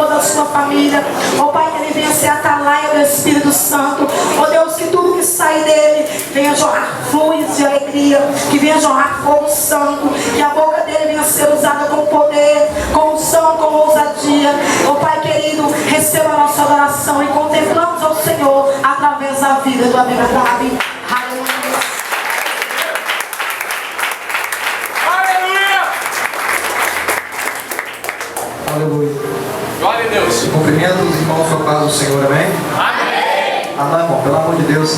toda a sua família. Ó Pai, que ele venha ser atalaia do Espírito Santo. Ó Deus, que tudo que sai dele venha jorrar fluidos de alegria, que venha jorrar fogo santo, que a boca dele venha ser usada com poder, com unção, com ousadia. Ó Pai querido, receba a nossa adoração e contemplamos ao Senhor através da vida do amigo Davi. Aleluia. Glória a Deus. Cumprimento os irmãos com a paz do Senhor, amém? Amém. Amém, irmão, pelo amor de Deus.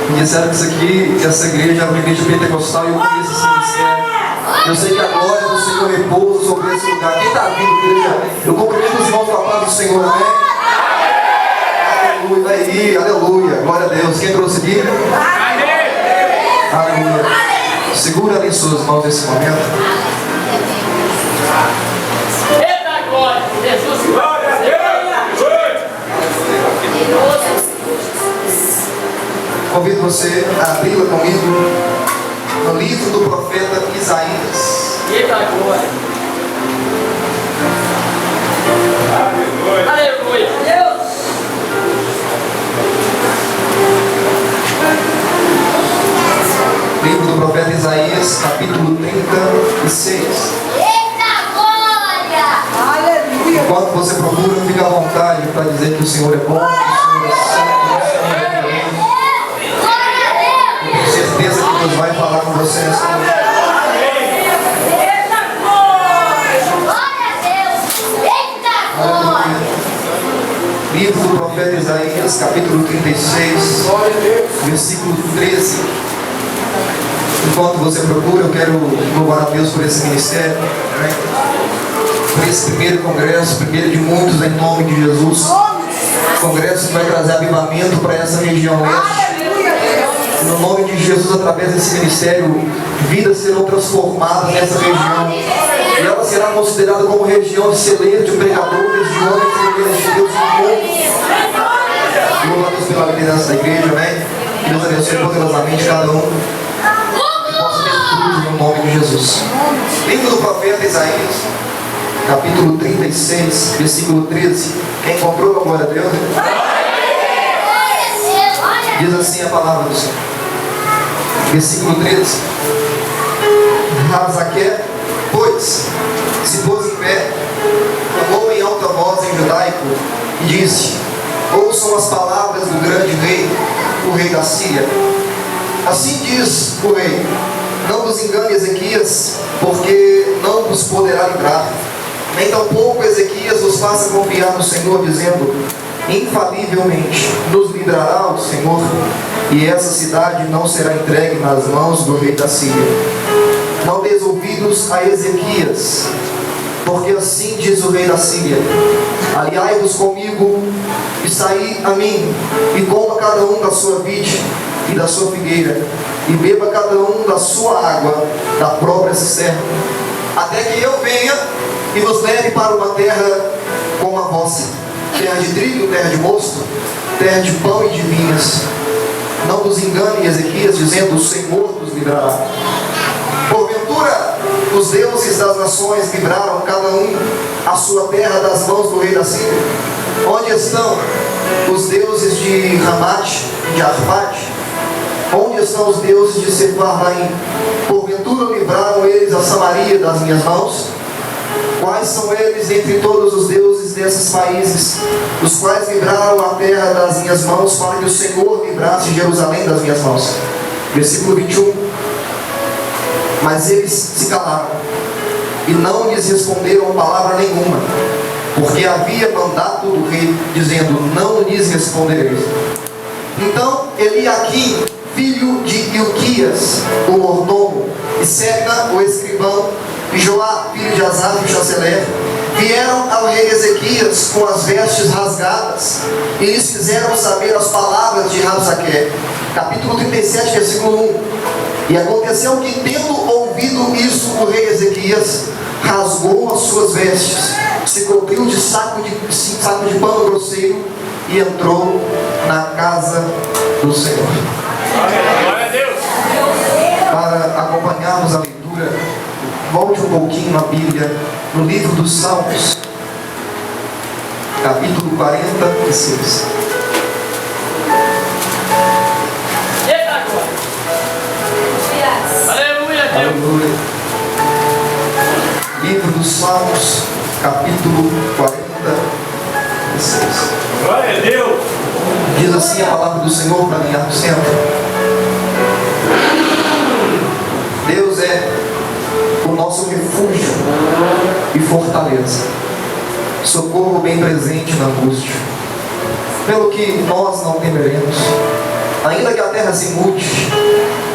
Me disseram que isso aqui, que essa igreja era uma igreja pentecostal e eu conheço esse ministério. Eu sei que a glória do Senhor repousa sobre esse lugar. Quem está vindo, igreja? Eu cumprimento os irmãos com a paz do Senhor, amém? Aleluia, vai aí, aleluia. Glória a Deus. Quem trouxe aqui? Aleluia. Segura ali suas mãos nesse momento. Glória a Deus. Convido você a abri-la comigo no livro do profeta Isaías. Eita glória. Aleluia. Aleluia. Deus. Livro do profeta Isaías, capítulo 36. Enquanto você procura, fica à vontade para dizer que o Senhor é bom, que o Senhor é santo, que o Senhor é fiel. Eu tenho certeza que Deus vai falar com você nessa noite. Livro do profeta Isaías, capítulo 36, versículo 13. Enquanto você procura, eu quero louvar a Deus por esse ministério, né? Por esse primeiro congresso, primeiro de muitos, em nome de Jesus. Congresso que vai trazer avivamento para essa região leste. No nome de Jesus, através desse ministério, vidas serão transformadas nessa região. E ela será considerada como região de celeiro de pregadores, de homens e mulheres de Deus no mundo. Louva a Deus pela liderança da igreja, amém? Que Deus abençoe poderosamente cada um. E possa ter tudo no nome de Jesus. Livro do profeta Isaías, capítulo 36, versículo 13. Quem comprou, glória a Deus. Diz assim a palavra do Senhor. Versículo 13. Rabsaque, pois, se pôs em pé, clamou em alta voz em judaico e disse: ouçam as palavras do grande rei, o rei da Síria. Assim diz o rei: não vos engane, Ezequias, porque não vos poderá livrar. Nem tampouco Ezequias vos faça confiar no Senhor, dizendo: infalivelmente nos livrará o Senhor, e essa cidade não será entregue nas mãos do rei da Síria. Não deis ouvidos a Ezequias, porque assim diz o rei da Síria: aliai-vos comigo e saí a mim, e coma cada um da sua vide e da sua figueira, e beba cada um da sua água, da própria cisterna, até que eu venha e vos leve para uma terra como a vossa, terra de trigo, terra de mosto, terra de pão e de vinhas. Não vos engane, Ezequias, dizendo: o Senhor vos livrará. Porventura, os deuses das nações livraram cada um a sua terra das mãos do rei da Síria? Onde estão os deuses de Ramate, de Arpade? Onde estão os deuses de Sepharvaim? Porventura livraram eles a Samaria das minhas mãos? Quais são eles entre todos os deuses desses países, os quais livraram a terra das minhas mãos, para que o Senhor livrasse Jerusalém das minhas mãos? Versículo 21. Mas eles se calaram e não lhes responderam palavra nenhuma, porque havia mandato do rei, dizendo: não lhes respondereis. Então Eliaquim, filho de Ilquias, o mordomo, e Sebna, o escrivão, e Joá, filho de Asaf, o chanceler, vieram ao rei Ezequias com as vestes rasgadas, e lhes fizeram saber as palavras de Rabsaque. Capítulo 37, versículo 1. E aconteceu que, tendo ouvido isso, o rei Ezequias rasgou as suas vestes, se cobriu de saco de pano grosseiro e entrou na casa do Senhor. Glória a Deus. Para acompanharmos a leitura, volte um pouquinho na Bíblia, no livro dos Salmos. capítulo 46. Eita glória. Aleluia, Deus. Aleluia. Livro dos Salmos, capítulo 46. Glória a Deus. Diz assim a palavra do Senhor para ganhar no centro. Deus é o nosso refúgio e fortaleza, socorro bem presente na angústia. Pelo que nós não temeremos, ainda que a terra se mude,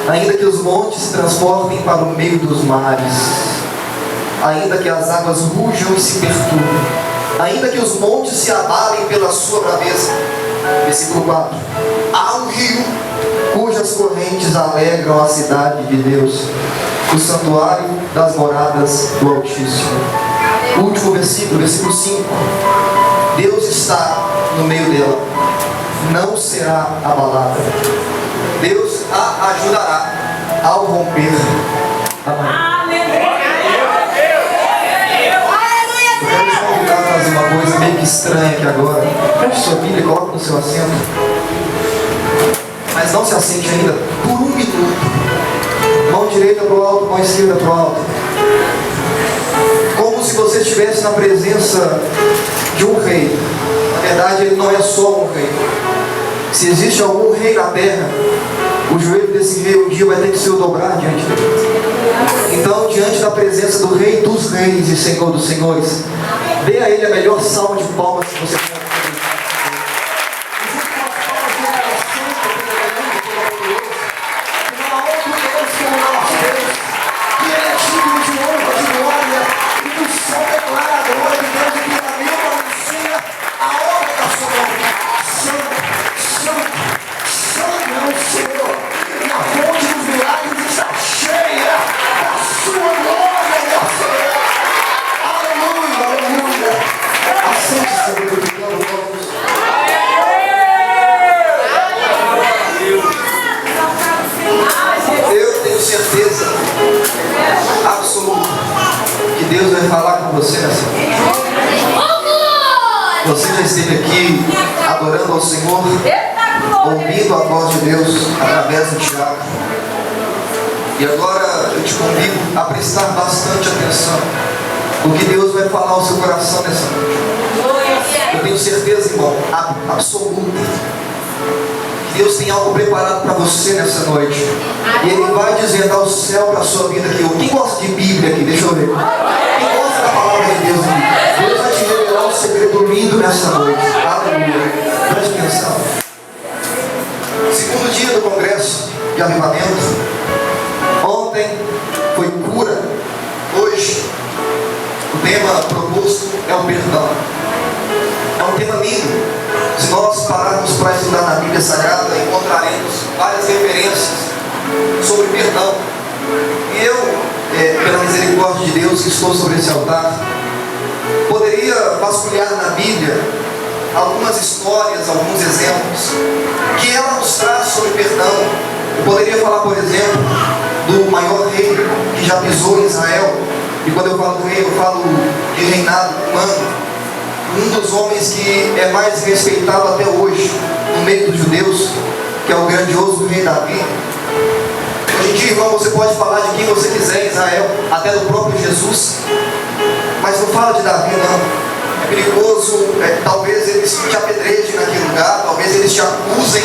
ainda que os montes se transportem para o meio dos mares, ainda que as águas rujam e se perturbem, ainda que os montes se abalem pela sua braveza. Versículo 4. Há um rio cujas correntes alegram a cidade de Deus, o santuário das moradas do Altíssimo. Último versículo, versículo 5. Deus está no meio dela, não será abalada. Deus a ajudará ao romper. Amém. Eu quero te convidar a fazer uma coisa meio que estranha aqui agora. Feche sua Bíblia e coloque no seu assento. Mas não se assente ainda por um minuto. Mão direita para o alto, mão esquerda para o alto. Como se você estivesse na presença de um rei. Na verdade, ele não é só um rei. Se existe algum rei na terra, o joelho desse rei um dia vai ter que se dobrar diante dele. Então, diante da presença do Rei dos Reis e Senhor dos Senhores, dê a Ele a melhor salva de palmas que você pode fazer. Eu tenho certeza absoluta que Deus vai falar com você nessa noite. Você já esteve aqui adorando ao Senhor, ouvindo a voz de Deus através do Tiago. E agora eu te convido a prestar bastante atenção no que Deus vai falar ao seu coração nessa noite. Eu tenho certeza, irmão, absoluta, que Deus tem algo preparado para você nessa noite. E Ele vai desvendar o céu para a sua vida aqui. Quem gosta de Bíblia aqui? Deixa eu ver. Quem gosta da palavra de Deus aqui? Deus vai te revelar um segredo lindo nessa noite. Aleluia. Preste atenção. Segundo dia do Congresso de Avivamento. Ontem foi cura. Hoje o tema proposto é o perdão. É um tema lindo. Se nós pararmos para estudar na Bíblia Sagrada, encontraremos várias referências sobre perdão. E eu, pela misericórdia de Deus que estou sobre esse altar, poderia vasculhar na Bíblia algumas histórias, alguns exemplos que ela nos traz sobre perdão. Eu poderia falar, por exemplo, do maior rei que já pisou em Israel. E quando eu falo do rei, eu falo de reinado humano. Um dos homens que é mais respeitado até hoje no meio dos judeus, que é o grandioso rei Davi. Hoje em dia, irmão, você pode falar de quem você quiser em Israel, até do próprio Jesus, mas não fala de Davi, não. É perigoso, talvez eles te apedrejem naquele lugar, talvez eles te acusem,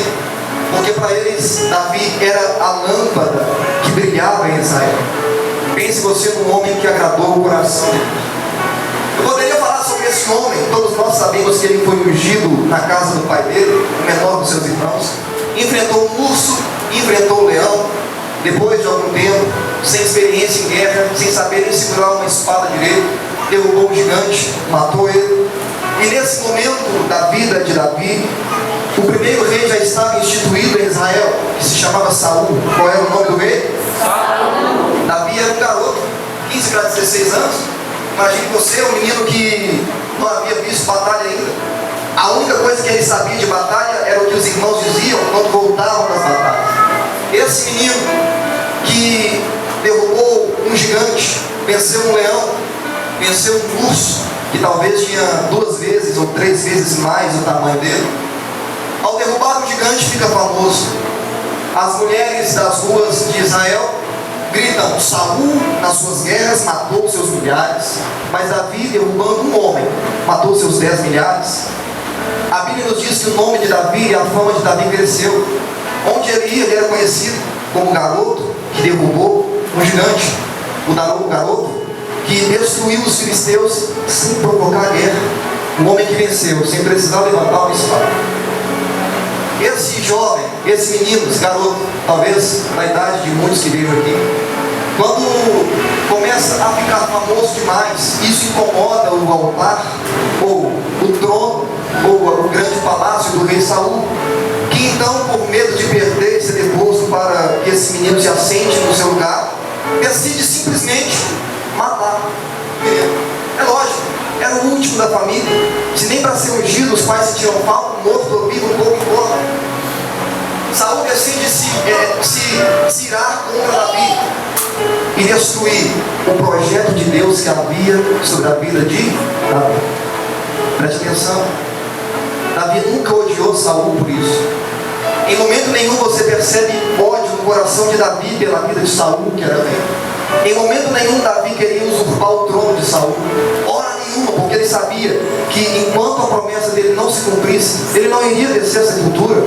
porque para eles Davi era a lâmpada que brilhava em Israel. Pense você num homem que agradou o coração de Deus. Eu poderia falar sobre esse homem. Todos nós sabemos que ele foi ungido na casa do pai dele, o menor dos seus irmãos. Enfrentou um urso, enfrentou um leão. Depois de algum tempo, sem experiência em guerra, sem saber nem segurar uma espada direito, derrubou um gigante, matou ele. E nesse momento da vida de Davi, o primeiro rei já estava instituído em Israel, que se chamava Saul. Qual era o nome do rei? Saul. Davi era um garoto, 15 para 16 anos. Imagine você, um menino que não havia visto batalha ainda. A única coisa que ele sabia de batalha era o que os irmãos diziam quando voltavam das batalhas. Esse menino que derrubou um gigante, venceu um leão, venceu um urso, que talvez tinha 2 vezes ou 3 vezes mais o tamanho dele. Ao derrubar o gigante, fica famoso. As mulheres das ruas de Israel gritam: Saul, nas suas guerras, matou seus milhares, mas Davi, derrubando um homem, matou seus 10 milhares. A Bíblia nos diz que o nome de Davi e a fama de Davi cresceu. Onde ele ia, ele era conhecido como o garoto que derrubou um gigante, o garoto que destruiu os filisteus sem provocar guerra, o homem que venceu sem precisar levantar uma espada. Esse jovem, esse menino, esse garoto, talvez da idade de muitos que veio aqui, quando começa a ficar famoso demais, isso incomoda o altar, ou o trono, ou o grande palácio do rei Saul, que então, por medo de perder e ser deposto para que esse menino se assente no seu lugar, decide simplesmente matar. É lógico, era o último da família. Se nem para ser ungido os pais sentiam falta, morto, dormido, um pouco embora. Saul decide se irar contra Davi e destruir o projeto de Deus que havia sobre a vida de Davi. Preste atenção. Davi nunca odiou Saul por isso. Em momento nenhum você percebe ódio no coração de Davi pela vida de Saul, que era bem. Em momento nenhum Davi queria usurpar o trono de Saul. Hora nenhuma, porque ele sabia que enquanto a promessa dele não se cumprisse, ele não iria descer a sepultura.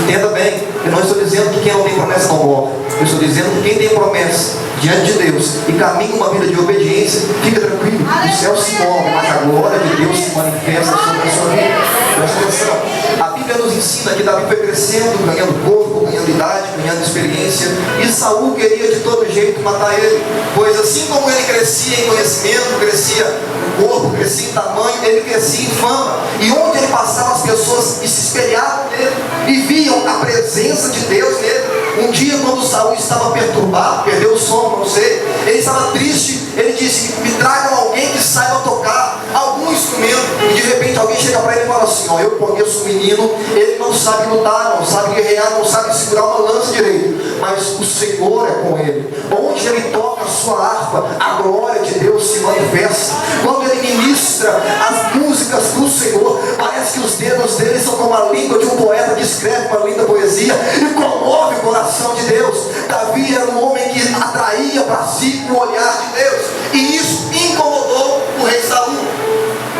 Entenda bem, eu não estou dizendo que quem não tem promessa não morre. Eu estou dizendo que quem tem promessa diante de Deus e caminha uma vida de obediência, fica tranquilo, o céu se move, mas a glória de Deus se manifesta sobre a sua vida. Presta atenção, a Bíblia nos ensina que Davi foi crescendo, ganhando corpo, ganhando idade, ganhando experiência, e Saul queria de todo jeito matar ele, pois assim como ele crescia em conhecimento, crescia em corpo, crescia em tamanho, ele crescia em fama, e onde ele passava as pessoas se espelhavam nele e viam a presença de Deus nele. Um dia, quando Saul estava perturbado, perdeu o sono, não sei, ele estava triste, ele disse: me tragam alguém que saiba tocar algum instrumento. E de repente alguém chega para ele e fala assim: ó, eu conheço um menino, ele não sabe lutar, não sabe guerrear, não sabe segurar uma lança direito, mas o Senhor é com ele. Onde ele toca a sua harpa, a glória de Deus se manifesta. Quando ele ministra as músicas do Senhor, parece que os dedos dele são como a língua de um poeta que escreve uma linda poesia e comove o coração de Deus. Davi era um homem que atraía para si o olhar de Deus, e isso incomodou o rei Saul.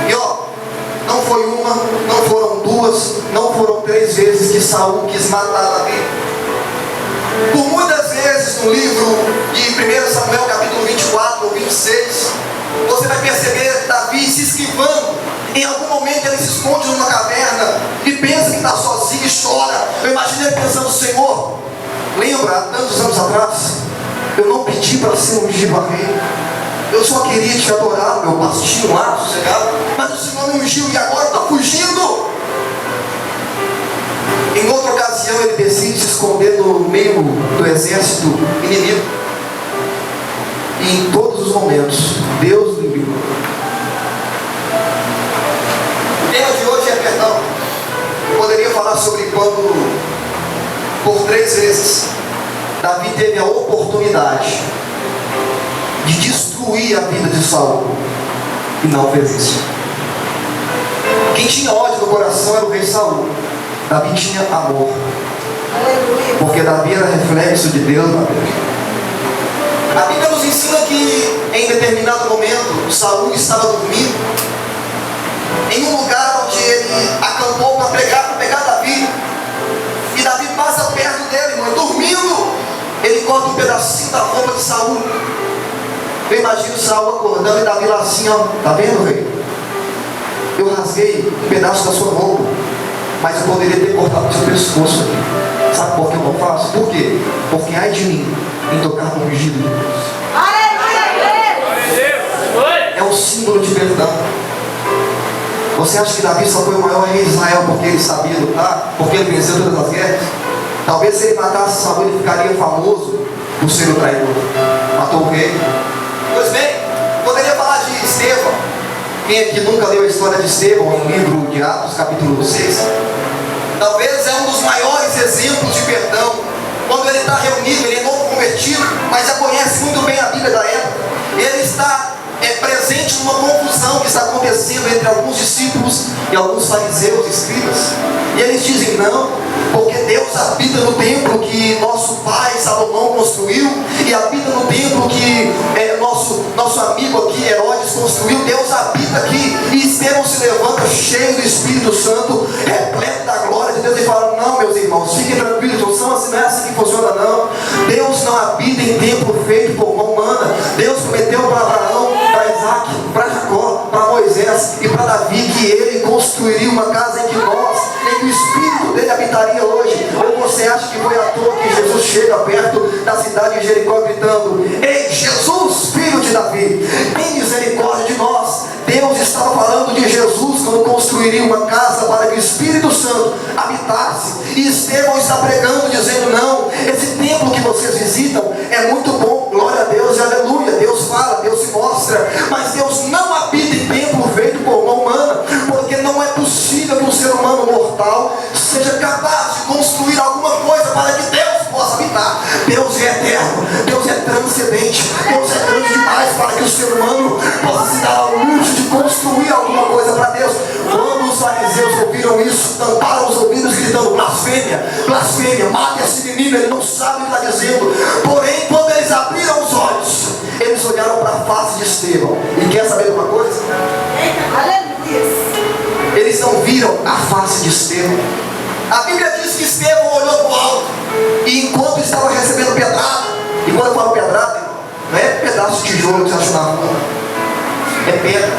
E ó, não foi uma, não foram 2, não foram 3 vezes que Saul quis matar Davi. Por muitas vezes no livro de 1 Samuel capítulo 24 ou 26, você vai perceber Davi se esquivando. Em algum momento ele se esconde numa caverna e pensa que está sozinho e chora. Eu imagino ele pensando: Senhor, lembra, há tantos anos atrás, eu não pedi para ser ungido a rei. Eu só queria te adorar, meu pastinho lá, sossegado. Mas o Senhor me ungiu e agora está fugindo. Em outra ocasião ele decide se esconder no meio do exército inimigo. E em todos os momentos, Deus o livrou. O tema de hoje é perdão. Eu poderia falar sobre quando, por 3 vezes, Davi teve a oportunidade de destruir a vida de Saul e não fez isso. Quem tinha ódio no coração era o rei Saul. Davi tinha amor, porque Davi era reflexo de Deus na vida. A Bíblia nos ensina que em determinado momento Saul estava dormindo em um lugar onde ele acampou para pegar Davi, e Davi passa perto dele, irmão, dormindo. Ele corta um pedacinho da roupa de Saul. Eu imagino Saul acordando e Davi lá assim: ó, tá vendo, rei? Eu rasguei um pedaço da sua roupa, mas eu poderia ter cortado o seu pescoço aqui. Sabe por que eu não faço? Por quê? Porque ai de mim em tocar no ungido de Deus. É um símbolo de perdão. Você acha que Davi só foi o maior rei de Israel porque ele sabia lutar? Porque ele venceu todas as guerras? Talvez se ele matasse Saul, ele ficaria famoso por ser o traidor. Matou o rei. Pois bem, poderia falar de Estevão. Quem aqui nunca leu a história de Estevão no livro de Atos, capítulo 6? Talvez é um dos maiores exemplos de perdão. Quando ele está reunido, ele é novo convertido, mas já conhece muito bem a Bíblia da época. Ele está presente numa confusão que está acontecendo e alguns fariseus, escribas, e eles dizem não, porque Deus habita no templo que nosso pai Salomão construiu, e habita no templo que nosso amigo aqui Herodes construiu. Deus habita aqui. E Estevão se levanta cheio do Espírito Santo, repleto da glória de Deus, e fala: não, meus irmãos, fiquem tranquilos, não é assim que funciona, não. Deus não habita em templo feito por mão humana. Deus prometeu para Abraão, para Isaac, para Jacó, para Moisés e para Davi que ele construiria uma casa em que o Espírito dele habitaria hoje. Ou você acha que foi à toa que Jesus chega perto da cidade de Jericó gritando: ei, Jesus, filho de Davi, tem misericórdia de nós? Deus estava falando de Jesus quando construiria uma casa para que o Espírito Santo habitasse. E Estevão está pregando, dizendo: não, esse templo que vocês visitam é muito bom, glória a Deus e aleluia. Deus fala, Deus se mostra, mas Deus não habita em templo feito por mão humana, porque não é possível que um ser humano mortal seja capaz de construir alguma coisa para que Deus possa habitar. Deus é eterno, Deus é transcendente, Deus é grande demais para que o ser humano possa se dar ao luxo de construir alguma coisa para Deus. Quando os fariseus ouviram isso, tamparam os ouvidos gritando: blasfêmia, blasfêmia, mate esse menino, ele não sabe o que está dizendo. Porém, quando eles abriram os olhos, eles olharam para a face de Estevão. E quer saber de uma coisa? Aleluia. Eles não viram a face de Estevão. A Bíblia diz que Estevão olhou para o alto, e enquanto estava recebendo pedrada, e quando eu falo pedrada, não é pedaço de tijolo que você acha na rua, é pedra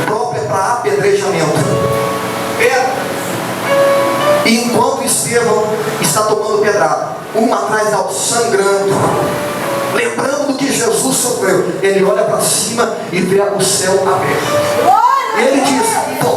própria para apedrejamento, pedra. E enquanto Estevão está tomando pedrada, uma atrás da outra, sangrando, lembrando do que Jesus sofreu, ele olha para cima e vê o céu aberto. Ele diz: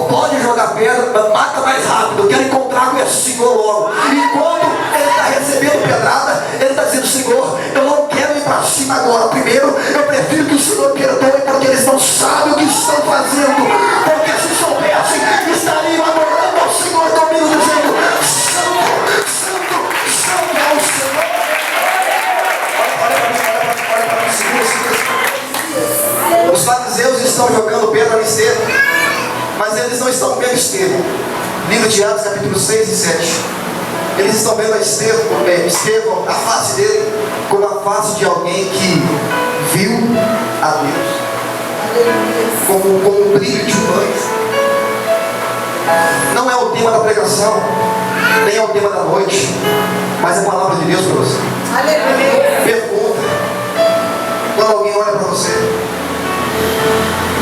pode jogar pedra, mas mata mais rápido, eu quero encontrar com esse Senhor logo. E quando ele está recebendo pedrada, ele está dizendo: Senhor, eu não quero ir para cima agora. Primeiro, eu prefiro que o Senhor perdoe, porque eles não sabem o que estão fazendo. Porque se soubessem, estariam adorando ao Senhor comigo, dizendo: Santo, Santo, Santo é o Senhor. Olha para mim, segura. Os fariseus estão jogando pedra no Estevão, mas eles não estão vendo Estevão. Livro de Atos, capítulo 6 e 7. Eles estão vendo Estevão, a face dele, como a face de alguém que viu a Deus, como um brilho de luz. Não é o tema da pregação, nem é o tema da noite, mas é a palavra de Deus para você. Pergunta: quando alguém olha para você,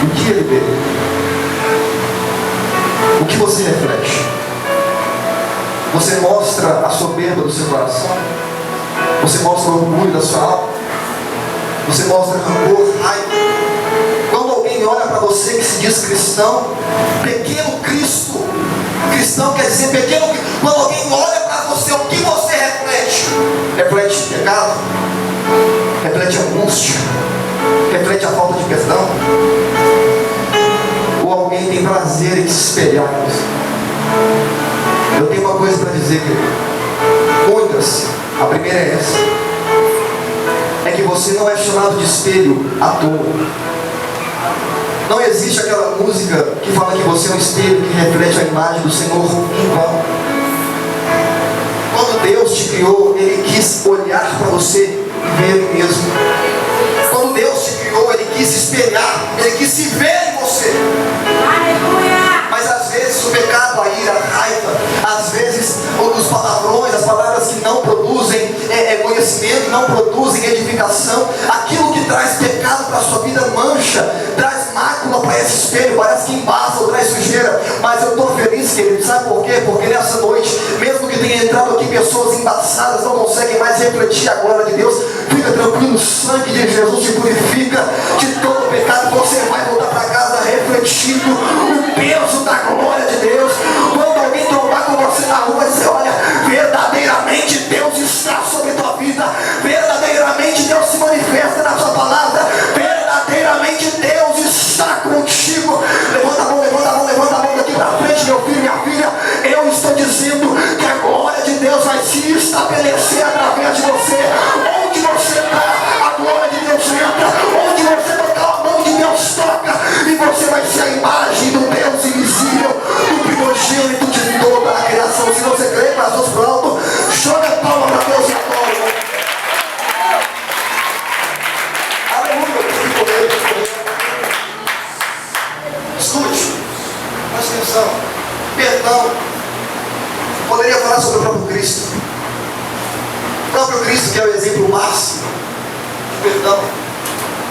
o que ele vê? O que você reflete? Você mostra a soberba do seu coração? Você mostra o orgulho da sua alma? Você mostra rancor, raiva? Quando alguém olha para você que se diz cristão, pequeno Cristo, cristão quer dizer pequeno. Quando alguém olha para você, o que você reflete? Reflete pecado? Reflete angústia? Reflete a falta de perdão? Ou alguém tem prazer em se espelhar em você? Eu tenho uma coisa para dizer, querido. Muitas. A primeira é essa: é que você não é chamado de espelho à toa. Não existe aquela música que fala que você é um espelho que reflete a imagem do Senhor em vão. Quando Deus te criou, Ele quis olhar para você e ver Ele mesmo. Quando Deus te criou, Ele quis se espelhar, Ele quis se ver em você. Mas às vezes o pecado, a ira, a raiva, às vezes os palavrões, as palavras que não produzem conhecimento, não produzem edificação, aquilo que traz pecado para a sua vida mancha, traz mácula para esse espelho, parece que embasa ou traz sujeira. Mas eu estou feliz, querido, sabe por quê? Porque nessa noite, mesmo que tenha entrado aqui pessoas embaçadas, não conseguem mais refletir a glória de Deus, fica tranquilo, o sangue de Jesus te purifica de todo pecado. Você vai voltar para casa refletindo o peso da glória de Deus. Quando alguém trombar com você na rua, você olha: verdadeiramente Deus está sobre a tua vida, verdadeiramente Deus se manifesta na sua palavra, verdadeiramente Deus está contigo. Levanta a mão, levanta a mão, levanta a mão daqui para frente, meu filho, minha filha. Eu estou dizendo que a glória de Deus vai se estabelecer através de você. Onde você está, a glória de Deus entra. Onde você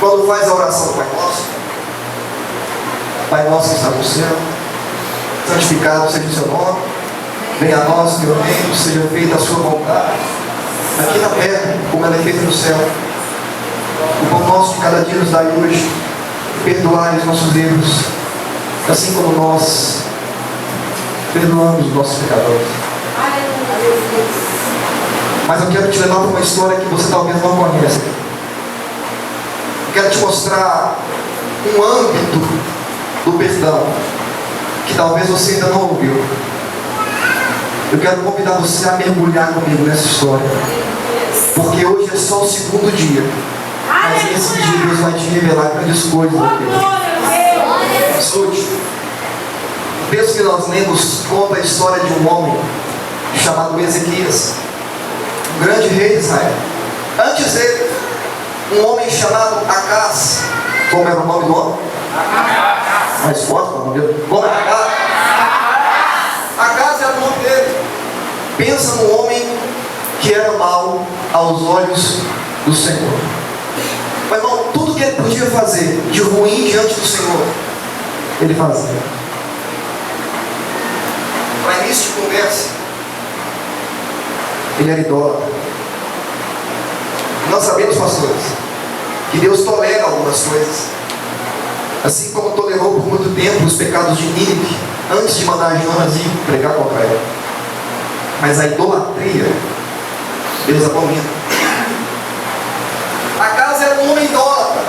quando faz a oração do Pai Nosso. Pai nosso que está no céu, santificado seja o seu nome, venha a nós o teu reino, seja feita a sua vontade, aqui na terra, como ela é feita no céu. O pão nosso de cada dia nos dai hoje, perdoai os nossos erros, assim como nós perdoamos os nossos pecadores. Mas eu quero te levar para uma história que você talvez não conheça. Eu quero te mostrar um âmbito do perdão que talvez você ainda não ouviu. Eu quero convidar você a mergulhar comigo nessa história, porque hoje é só o segundo dia, mas nesse dia Deus vai te revelar grandes coisas aqui. Escute, o texto que nós lemos conta a história de um homem chamado Ezequias, um grande rei de Israel. Antes dele, um homem chamado Acaz. Como era o nome do homem? Mais forte, pelo amor de Deus. Como era Acaz? Acaz era o nome dele. Pensa num homem que era mau aos olhos do Senhor. Mas irmão, tudo que ele podia fazer de ruim diante do Senhor, ele fazia. Para início de conversa, ele era idólatra. Nós sabemos, pastores, que Deus tolera algumas coisas, assim como tolerou por muito tempo os pecados de Nínive, antes de mandar Jonas ir pregar contra ela. Mas a idolatria, Deus abomina. Acaz era um homem idólatra.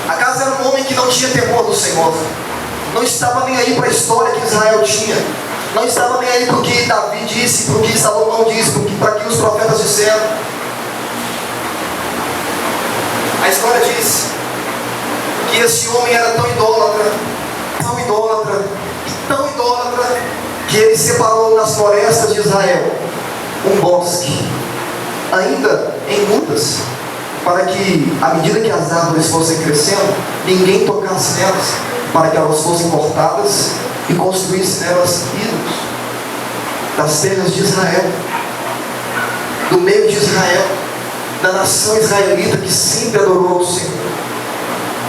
Acaz era um homem que não tinha temor do Senhor. Não estava nem aí para a história que Israel tinha. Não estava nem aí para o que Davi disse, para o que Salomão disse, para o que os profetas disseram. A história diz que esse homem era tão idólatra, que ele separou nas florestas de Israel um bosque, ainda em mudas, para que, à medida que as árvores fossem crescendo, ninguém tocasse nelas, para que elas fossem cortadas e construísse nelas ídolos, das terras de Israel, do meio de Israel, da nação israelita que sempre adorou o Senhor.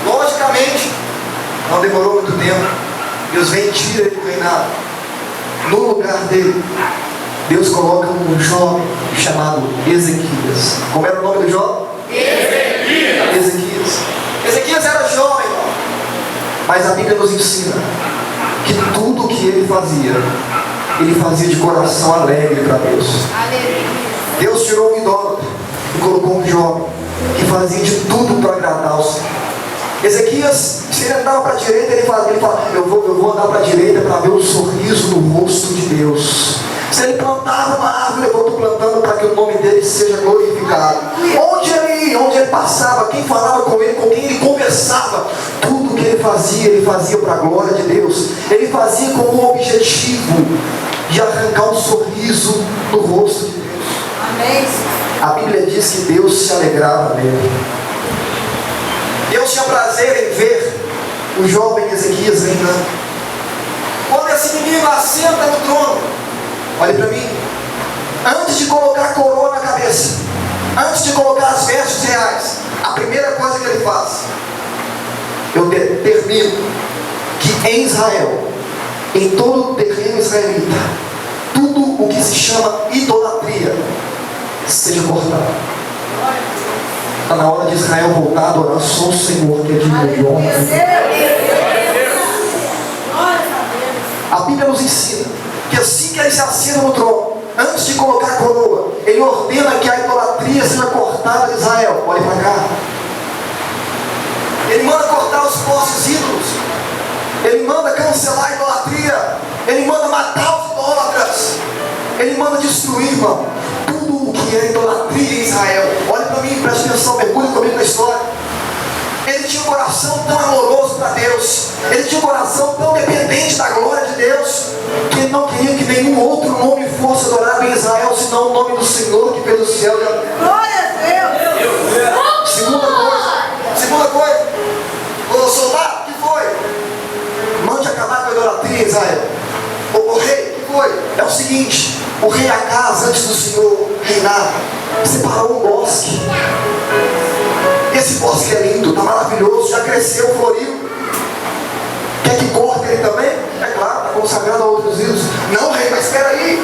Logicamente, não demorou muito tempo, Deus vem e tira ele do reinado. No lugar dele, Deus coloca um jovem chamado Ezequias. Como era o nome do jovem? Ezequias. Ezequias era jovem, irmão. Mas a Bíblia nos ensina que tudo o que ele fazia de coração alegre para Deus. Deus tirou um idólatra e colocou um jovem que fazia de tudo para agradar ao Senhor. Ezequias, se ele andava para a direita, ele fala, eu vou andar para a direita para ver o sorriso no rosto de Deus. Se ele plantava uma árvore, eu estou plantando para que o nome dele seja glorificado. Onde ele passava, quem falava com ele, com quem ele conversava, tudo que ele fazia para a glória de Deus. Ele fazia com o objetivo de arrancar um sorriso no rosto de Deus. Amém. A Bíblia diz que Deus se alegrava nele. Deus tinha prazer em ver o jovem Ezequias reinando. Quando esse menino assenta no trono, olhe para mim, antes de colocar a coroa na cabeça, antes de colocar as vestes reais, a primeira coisa que ele faz, eu determino que em Israel, em todo o terreno israelita, tudo o que se chama idolatria seja cortado. Está na hora de Israel voltar a adorar só o Senhor, que é digno de honra. A Bíblia nos ensina que assim que ele se assenta no trono, antes de colocar a coroa, ele ordena que a idolatria seja cortada de Israel. Olhe para cá. Ele manda cortar os postes ídolos. Ele manda cancelar a idolatria. Ele manda matar os idólatras. Ele manda destruir, irmão, tudo o que é idolatria em Israel. Olha para mim, preste atenção, mergulhe comigo na história. Ele tinha um coração tão amoroso para Deus, ele tinha um coração tão dependente da glória de Deus, que ele não queria que nenhum outro nome fosse adorado em Israel, senão o nome do Senhor que fez o céu e a terra. Glória a Deus. Segunda coisa, ô soldado, o que foi? Mande acabar com a idolatria em Israel. O rei, o que foi? É o seguinte, o rei Acaz, antes do Senhor reinar, separou um bosque. Esse bosque é lindo. cresceu, floriu. Quer que corte ele também? É claro, está consagrado a outros ídolos. Não, rei, mas espera aí.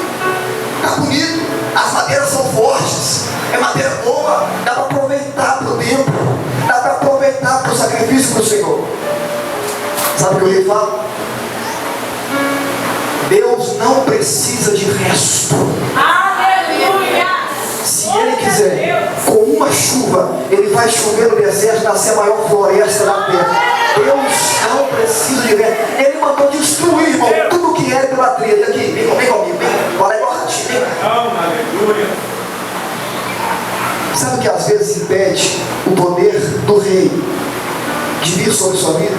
Está bonito. As madeiras são fortes. É madeira boa. Dá para aproveitar para o templo. Dá para aproveitar para o sacrifício do Senhor. Sabe o que o rei fala? Deus não precisa de resto. Aleluia! Se Ele quiser, com uma chuva, Ele vai chover no deserto, nascer a maior floresta da terra. Deus não precisa de resto. Ele mandou destruir, irmão, tudo que era idolatria. E aqui, vem comigo, vem. Fala igual ratinho, vem. Aleluia! Sabe o que às vezes impede o poder do rei de vir sobre sua vida?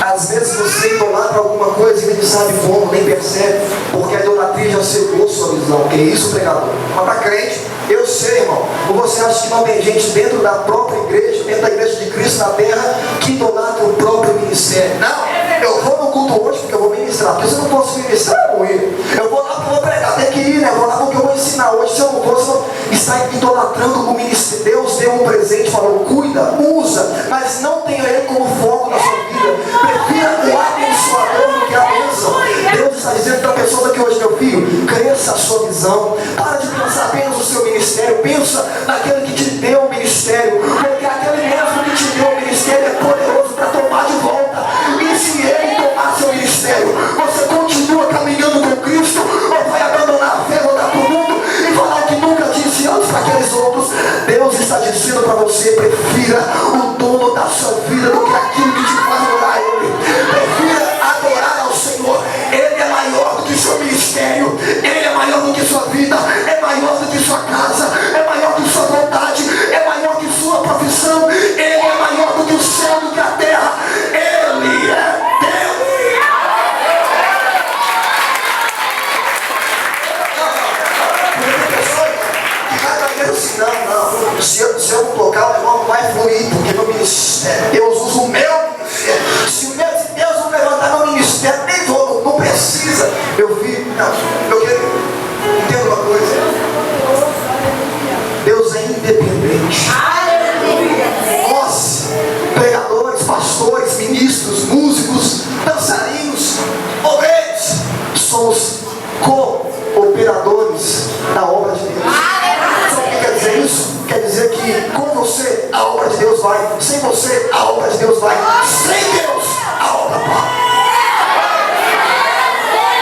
Às vezes você idolatra alguma coisa e nem sabe como, nem percebe, porque a idolatria já cegou sua visão. Que é isso, pregador? Mas para crente, eu sei, irmão. Ou você acha que não tem gente dentro da própria igreja, dentro da igreja de Cristo na terra, que idolatra o próprio ministério? Não, eu vou no culto hoje porque eu vou ministrar. Porque se eu não posso ministrar, eu vou ir. Eu vou lá porque eu vou pregar, tem que ir, né? Eu vou lá porque eu vou ensinar hoje. Se eu não vou, está idolatrando o ministério. Deus deu um presente, falou, cuida, usa, mas não tenha ele como foco na sua vida. Prefira o abençoador do que a bênção. Deus está dizendo para a pessoa daqui hoje, meu filho, cresça a sua visão. Para de pensar apenas no seu ministério. Pensa naquele que te deu o ministério. Porque aquele mesmo que te deu o ministério é poderoso para tomar de volta. E se ele tomar seu ministério, você continua caminhando com Cristo ou vai abandonar a fé, voltar para o mundo e falar o que nunca disse antes para aqueles outros? Deus está dizendo para você, prefira o dono da sua vida do que aquilo que te faz adorar Ele. Prefira adorar ao Senhor. Ele é maior do que seu ministério. Ele é maior do que sua vida. É maior do que sua casa. É maior do que sua vontade. É maior que sua profissão. Ele é maior do que o céu, do que a terra. Ele é Deus. Tem pessoas que cada vez assim, não. Se eu não tocar, o negócio não vai fluir, porque meu ministério, Deus usa o meu ministério. Se Deus não levantar meu ministério, nem vou, não precisa. Eu quero, entenda uma coisa. Deus é independente. Nós, pregadores, pastores, ministros, músicos, dançarinos, obreiros, somos co-operadores da obra de Deus. Sabe o que quer dizer isso? Quer dizer que com você a obra de Deus vai, sem você a obra de Deus vai, sem Deus a obra vai.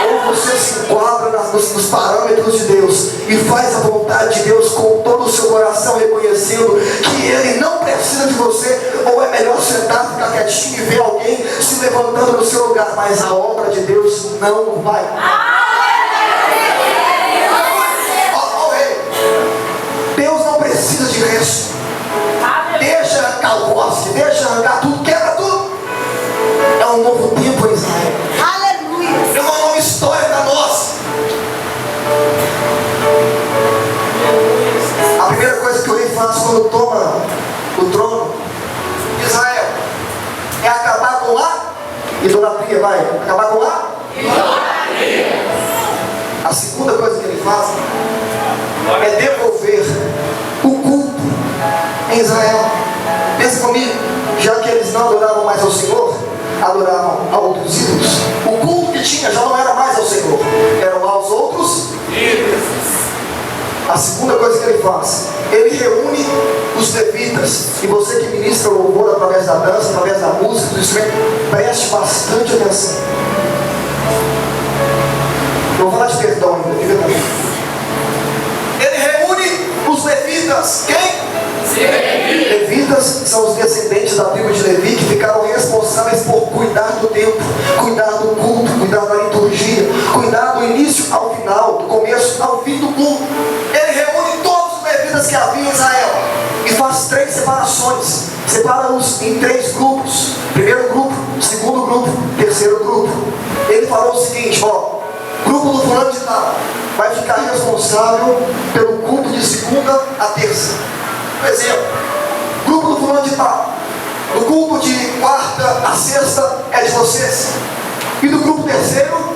Ou você se enquadra nos parâmetros de Deus e faz a vontade de Deus com todo o seu coração, reconhecendo que Ele não precisa de você, ou é melhor sentar, ficar quietinho e ver alguém se levantando no seu lugar, mas a obra de Deus não vai. Deus não precisa de resto. Deixa arrancar o bosque, deixa arrancar tudo, quebra tudo. É um novo tempo em Israel. Aleluia. É uma nova história da nossa. A primeira coisa que o rei faz quando toma o trono de Israel é acabar com a idolatria. Vai, acabar com a idolatria. A segunda coisa que ele faz é devolver o culto em Israel. Pensa comigo, já que eles não adoravam mais ao Senhor, adoravam a outros ídolos. O culto que tinha já não era mais ao Senhor, eram aos outros ídolos. A segunda coisa que ele faz, ele reúne os levitas. E você que ministra o louvor através da dança, através da música, do instrumento, preste bastante atenção. Eu vou falar de perdão ainda, fica também. Ele reúne os levitas. Quem? Levitas são os descendentes da tribo de Levi, que ficaram responsáveis por cuidar do templo, cuidar do culto, cuidar da liturgia, cuidar do início ao final, do começo ao fim do culto. Ele reúne todos os levitas que havia em Israel e faz 3 separações. Separa-os em 3 grupos. Primeiro grupo, segundo grupo, terceiro grupo. Ele falou o seguinte, grupo do fulano de tal vai ficar responsável pelo culto de segunda a terça. Por exemplo, grupo do fulano de tal, o culto de quarta a sexta é de vocês. E do grupo terceiro,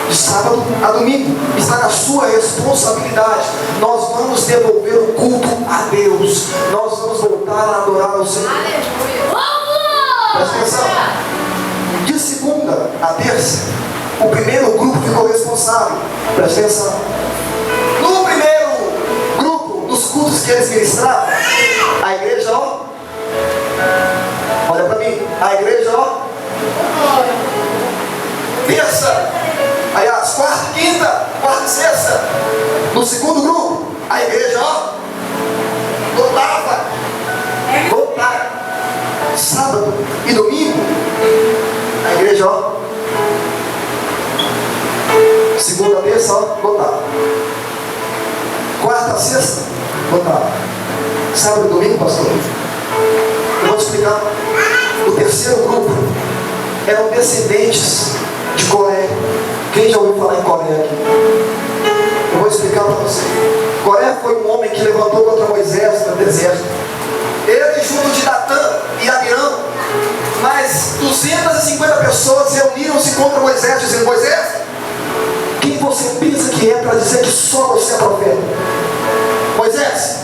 de sábado a domingo, está na sua responsabilidade. Nós vamos devolver o culto a Deus. Nós vamos voltar a adorar ao Senhor. a terça, o primeiro grupo ficou responsável. Presta atenção. No primeiro grupo, dos cultos que eles ministravam, a igreja, ó, olha para mim, a igreja, ó, terça, aliás, quarta, quinta, quarta e sexta. No segundo grupo, a igreja, ó, lotava. Sábado e domingo, a igreja, ó, segunda, terça, ó, lotava. Quarta, sexta, lotava. Sábado e domingo, pastor, eu vou te explicar. O terceiro grupo eram descendentes de Coré. Quem já ouviu falar em Coré aqui? Eu vou explicar para você. Coré foi um homem que levantou contra Moisés no deserto. Ele, junto de Datã e Abirão, mais 250 pessoas reuniram-se contra Moisés, dizendo: Moisés, quem você pensa que é para dizer que só você é profeta? Moisés,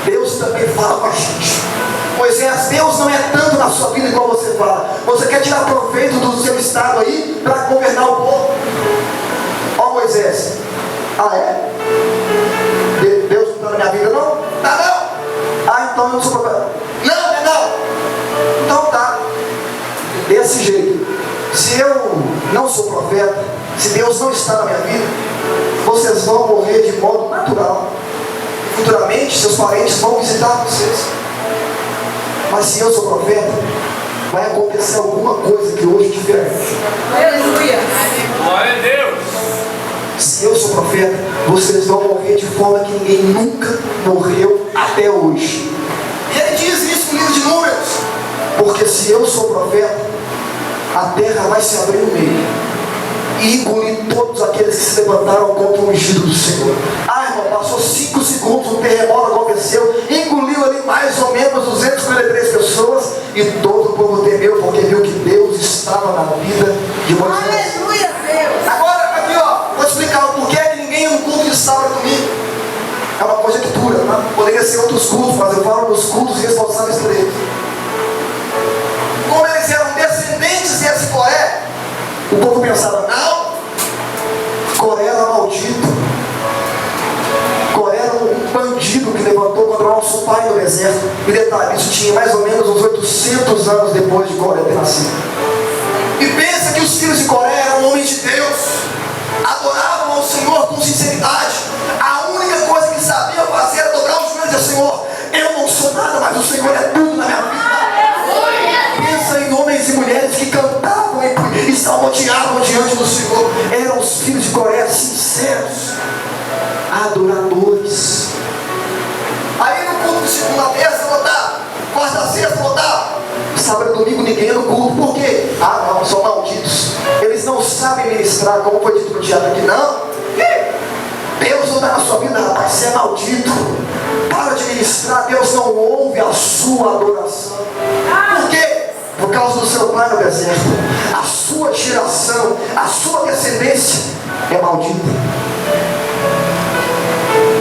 Deus também fala com a gente. Moisés, Deus não é tanto na sua vida igual você fala. Você quer tirar proveito do seu estado aí para governar o povo? Ó Moisés, ah é? Deus não está na minha vida não? Tá não? Ah, então eu não sou profeta. Não. Então tá. Desse jeito, se eu não sou profeta, se Deus não está na minha vida, vocês vão morrer de modo natural. Futuramente, seus parentes vão visitar vocês. Mas se eu sou profeta, vai acontecer alguma coisa que hoje é diferente. Aleluia. Glória a Deus. Se eu sou profeta, vocês vão morrer de forma que ninguém nunca morreu até hoje. E ele diz isso no livro de Números. Porque se eu sou profeta, a terra vai se abrir no meio e engolir todos aqueles que se levantaram contra o ungido do Senhor. Ah, irmão, passou 5 segundos, um terremoto aconteceu, engoliu ali mais ou menos 253 pessoas, e todo o povo temeu, porque viu que Deus estava na vida de Moisés. Aleluia, Deus. Agora, aqui ó, vou explicar o porquê que ninguém ia no culto de sábado e domingo. É uma conjectura, tá? Poderia ser outros cultos, mas eu falo dos cultos responsáveis por eles. Como eles eram descendentes desse Coré, o povo pensava: não, Coré era maldito. Coré era um bandido que levantou contra o nosso pai no deserto. E detalhe, isso tinha mais ou menos uns 800 anos depois de Coré ter nascido. E pensa que os filhos de Coré eram homens de Deus, adoravam ao Senhor com sinceridade. A única coisa que sabiam fazer era dobrar os joelhos e dizer: Senhor, eu não sou nada, mas o Senhor é tudo na minha vida. Pensa em homens e mulheres que cantavam e salmodiavam diante do Senhor. Eram os filhos de Coré sinceros, adoradores. Aí no culto de segunda a terça lotava, quarta a sexta lotava, sábado e domingo ninguém ia no culto. Por quê? Ah não, são malditos, eles não sabem ministrar, como foi dito no teatro aqui. Não, Deus não está na sua vida, rapaz, você é maldito. Para de ministrar, Deus não ouve a sua adoração. Por quê? Por causa do seu pai no deserto. A sua geração, a sua descendência é maldita.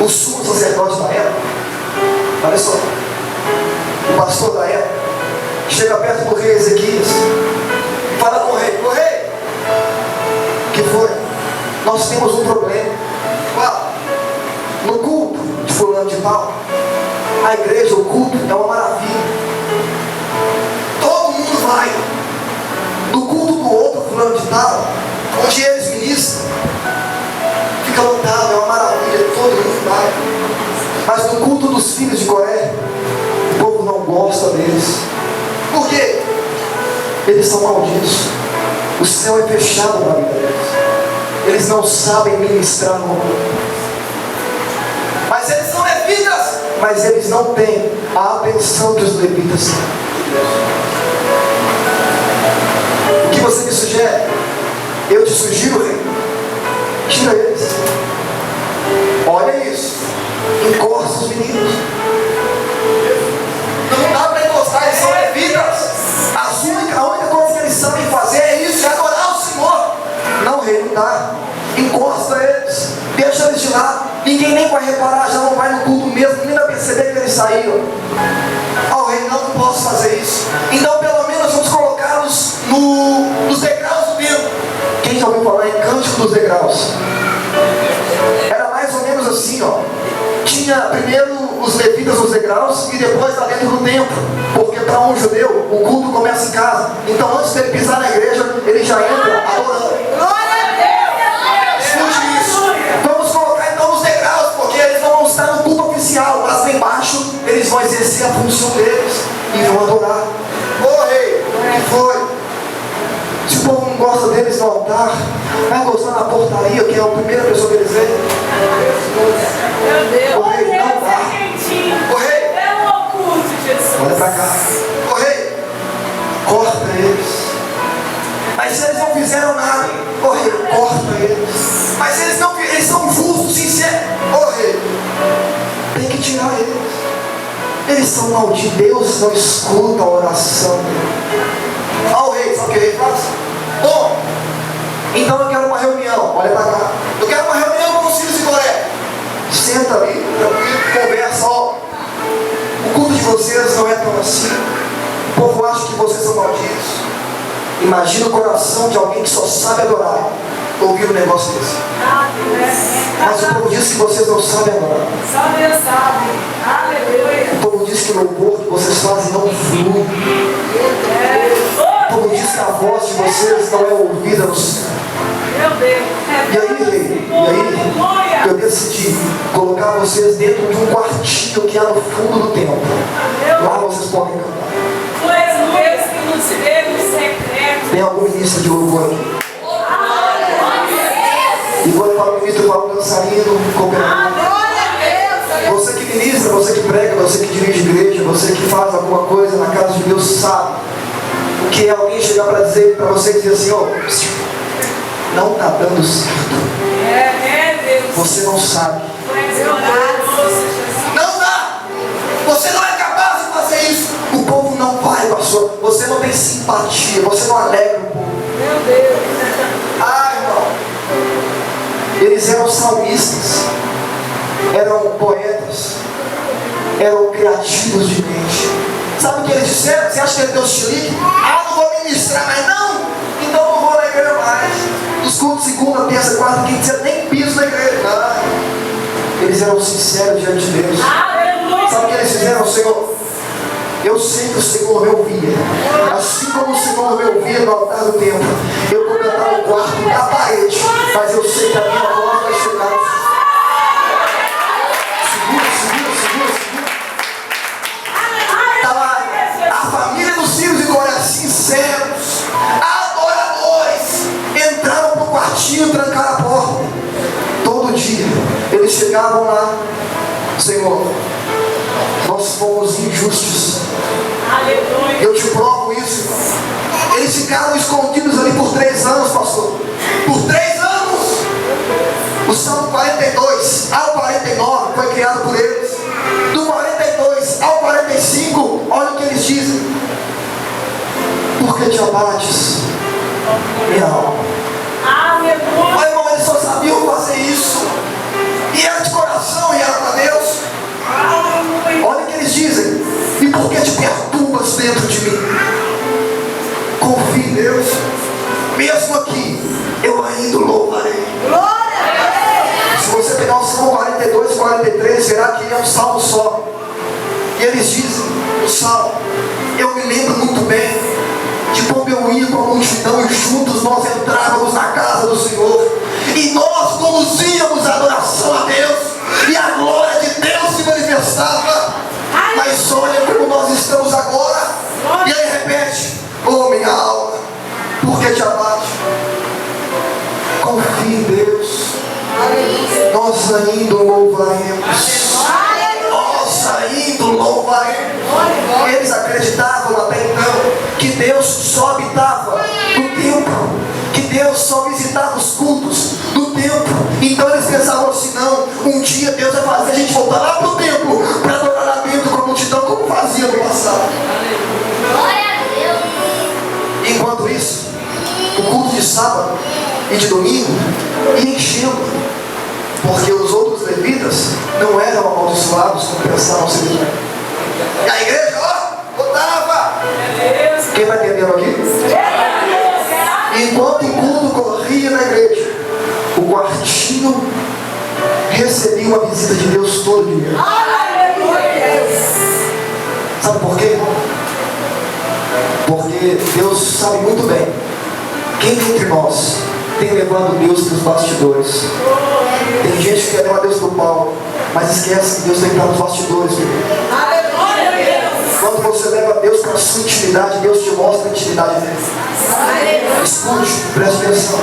O sumo sacerdote da época, olha só, o pastor da época chega perto do rei Ezequias e fala com o rei: o rei, que foi? Nós temos um problema. Qual? No culto de fulano de tal, a igreja, o culto é uma maravilha. Todo mundo vai. Do culto do outro fulano de tal, onde eles ministram, fica lotado, é uma maravilha, todo mundo vai. Mas no culto dos filhos de Coré, o povo não gosta deles. Por quê? Eles são malditos. O céu é fechado na vida deles. Eles não sabem ministrar no mundo. Mas eles são levitas. Mas eles não têm a atenção que os levitas têm. O que você me sugere? Eu te sugiro, rei, tira eles. Olha isso. Encosta os meninos. Não dá para encostar, eles são levitas. A única coisa que eles sabem fazer é isso, é adorar o Senhor. Não, rei, não dá. Encosta eles, deixa eles de lado. Ninguém nem vai reparar, já não vai no culto mesmo, nem vai perceber que eles saíram. Ó, rei, não posso fazer isso. Então pelo menos vamos colocá-los nos degraus do templo. dos degraus. Era mais ou menos assim, ó. Tinha primeiro os levitas nos degraus e depois lá dentro do templo. Porque para um judeu, o culto começa em casa. Então antes dele pisar na igreja, ele já entra adorando. Escute isso. Vamos colocar então os degraus, porque eles não vão estar no culto oficial, mas lá embaixo eles vão exercer a função deles e vão adorar. Ô rei, o que foi? Se o povo não gosta deles no altar, vai gostar na portaria, que é a primeira pessoa que eles veem. Meu Ô rei, Deus, não dá. Ô rei, é loucura, Jesus. olha pra cá. Ô rei, corta eles. Mas se eles não fizeram nada, ô rei, corta eles. Mas eles não, eles são justos, sinceros. Ô rei, tem que tirar eles. Eles são malditos. Deus não escuta a oração. Ó o rei, sabe o que o rei faz? Bom, então eu quero uma reunião. Olha pra cá. Eu quero uma reunião com os filhos de Coré. Senta ali, tranquilo, conversa. Ó, o culto de vocês não é tão assim. O povo acha que vocês são malditos. Imagina o coração de alguém que só sabe adorar ouvir um negócio desse. Mas o povo diz que vocês não sabem adorar. Só Deus sabe. Aleluia. O povo diz que o louvor que vocês fazem não flui. O povo diz que a voz de vocês não é ouvida no céu. Meu Deus. E aí, rei, eu decidi colocar vocês dentro de um quartinho que há no fundo do templo. Lá vocês podem cantar. Tu és o Deus que nos vê no secreto. Tem algum ministro de louvor aqui? E quando eu falo ministro, eu falo dançarino, cooperativo. Você que ministra, você que prega, você que dirige igreja, você que faz alguma coisa na casa de Deus, sabe o que é alguém chegar para dizer para você e dizer assim: ó, não está dando certo. Deus. Você não sabe. Tu és o Deus. Não dá. Você não é capaz de fazer isso. O povo não vai, pastor. Você não tem simpatia. Você não alegra o povo. Meu Deus. Ah, irmão. Eles eram salmistas. Eram poetas. Eram criativos de mente. Sabe o que eles disseram? Você acha que ele deu chilique? Ah, não vou ministrar mais não. Então não vou na igreja mais. Os cultos segunda, terça, quarta, quinta, nem piso na igreja. Não. Eles eram sinceros diante de Deus. Sabe o que eles fizeram, Senhor? Eu sei que o Senhor me ouvia. Assim como o Senhor me ouvia no altar do templo, eu vou cantar no quarto da parede. Mas eu sei que a minha voz vai chegar. Segura. Tá lá. A família dos filhos de Coré, sinceros, adoradores, entraram pro quartinho, trancaram a porta. Todo dia eles chegavam lá: Senhor, nós fomos injustos. Aleluia. Eu te provo isso, irmão. Eles ficaram escondidos ali por 3 anos, pastor. Por 3 anos. O Salmo 42 ao 49 foi criado por eles. Do 42 ao 45, olha o que eles dizem: por que te abates, minha alma? Aleluia. Mas, irmão, eles só sabiam fazer isso. E era de coração, e era para Deus. Olha o que eles dizem: e por que te perturbas dentro de mim? Confie em Deus. Mesmo aqui, eu ainda louvarei. Se você pegar o Salmo 42 e 43, verá que é um salmo só. E eles dizem no salmo: eu me lembro muito bem de como eu ia com a multidão e juntos nós entrávamos na casa do Senhor. E nós conduzíamos a adoração a Deus. E a glória de Deus se manifestava. Mas olha como nós estamos agora. E aí repete: oh minha alma, por que te abate? Confie em Deus. Nós ainda louvaremos. Nós ainda louvaremos. Eles acreditavam até então que Deus só habitava no templo, que Deus só visitava os cultos do templo. Então eles pensavam assim: não, um dia Deus vai fazer a gente voltar lá para o templo para adorar lá dentro com a multidão, como fazia no passado. Enquanto isso, o culto de sábado e de domingo ia enchendo, porque os outros levitas não eram amaldiçoados como pensavam ser. E a igreja, ó, botava. Quem vai entendendo aqui? Enquanto o culto corria na igreja, presença de Deus todo dia. Sabe por quê? Porque Deus sabe muito bem quem entre nós tem levado Deus para os bastidores. Tem gente que quer levar Deus para o palco, mas esquece que Deus tem que estar nos bastidores. Quando você leva Deus para a sua intimidade, Deus te mostra a intimidade dele. Escute, preste atenção.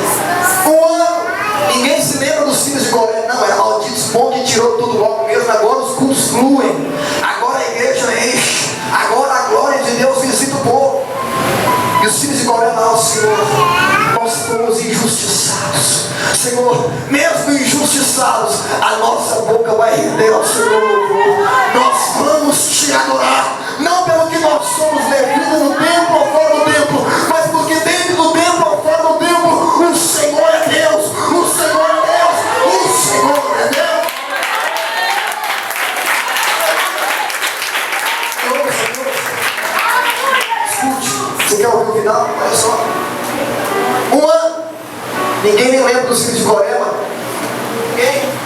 Um ano, ninguém se lembra dos filhos de Coré. Não, era maldito esse monte que tirou tudo logo mesmo. Agora os cultos fluem. Agora a igreja enche. Agora a glória de Deus visita o povo. E os filhos de Coré não, Senhor, nós fomos injustiçados. Senhor, mesmo injustiçados, a nossa boca vai render ao Senhor louvor. Nós vamos te adorar, não pelo que nós somos levidos no templo ou fora do templo, mas porque dentro do templo ou fora do templo, o Senhor é Deus, o Senhor é Deus, o Senhor é Deus. Escute, você quer ouvir o final? Olha só. Um ano, ninguém nem lembra dos filhos de Coré, mano. Ninguém.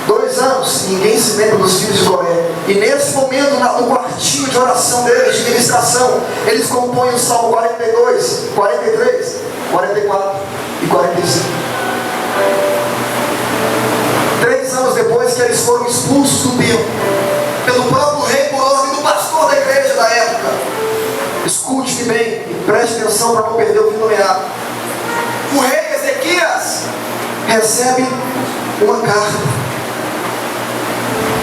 2 anos, ninguém se lembra dos filhos de Coré. E nesse momento, no quartinho de oração deles, de ministração, eles compõem o Salmo 42, 43, 44 e 45. 3 anos depois que eles foram expulsos do templo, pelo próprio rei, por ordem do pastor da igreja da época. Escute-me bem e preste atenção para não perder o fio do meado. O rei Ezequias recebe uma carta.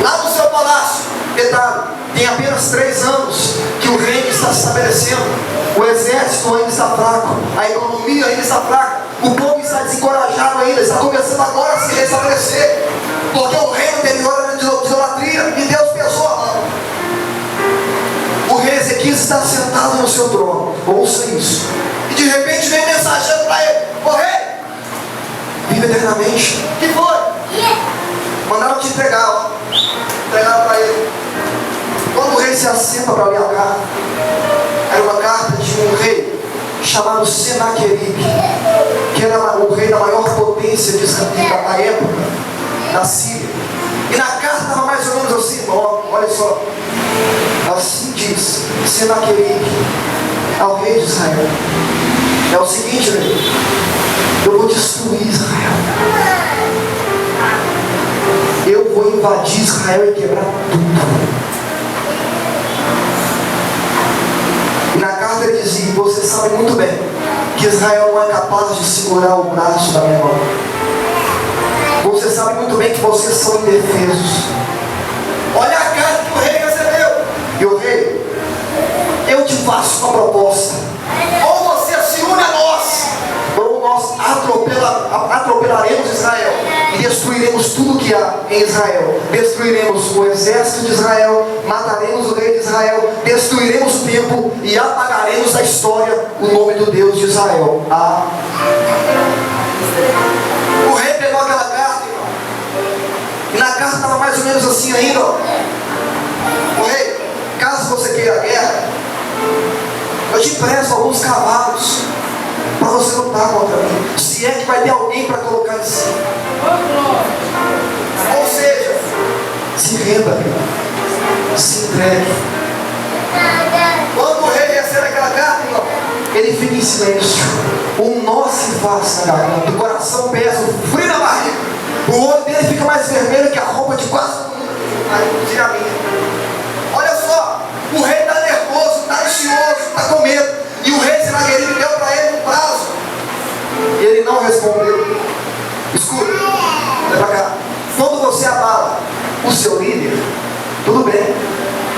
Lá no seu palácio, detalhe, tem apenas 3 anos que o reino está se estabelecendo. O exército ainda está fraco, a economia ainda está fraca, o povo está desencorajado ainda, está começando agora a se restabelecer, porque o reino anterior era de idolatria e Deus pesou a mão. O rei Ezequias está sentado no seu trono, ouça isso, e de repente vem mensageiro para ele: ô rei, vive eternamente. O que foi? Mandaram te entregar, ó. Entregaram para ele. Quando o rei se assenta para ler a carta, era uma carta de um rei chamado Senaqueribe, que era o rei da maior potência de Israel da época, da Síria. E na carta estava mais ou menos assim, ó, olha só. Assim diz Senaqueribe ao rei de Israel: é o seguinte, rei, eu vou destruir Israel. Eu vou invadir Israel e quebrar tudo. E na carta ele dizia: você sabe muito bem que Israel não é capaz de segurar o braço da minha mão. Você sabe muito bem que vocês são indefesos. Olha a carta que o rei recebeu. E o rei: eu te faço uma proposta. Ou você se une a nós, ou nós atropelaremos Israel e destruiremos tudo que há em Israel. Destruiremos o exército de Israel, mataremos o rei de Israel, destruiremos o templo e apagaremos da história o nome do Deus de Israel. O rei pegou aquela carta, irmão, e na carta estava mais ou menos assim ainda, ó. O rei: caso você queira a guerra, eu te empresto alguns cavalos para você lutar contra mim, se é que vai ter alguém para colocar em cima. Ou seja, se renda, se entregue. Quando o rei recebe aquela carta, irmão, ele fica em silêncio. Um nó se faz na garganta, o coração pesa, o frio na barriga, o olho dele fica mais vermelho que a roupa de quase todo mundo, inclusive a minha. Olha só, o rei está nervoso, está ansioso, está com medo. E o rei Senaqueribe deu para ele um prazo. E ele não respondeu. Escuta, olha para cá. Quando você abala o seu líder, tudo bem,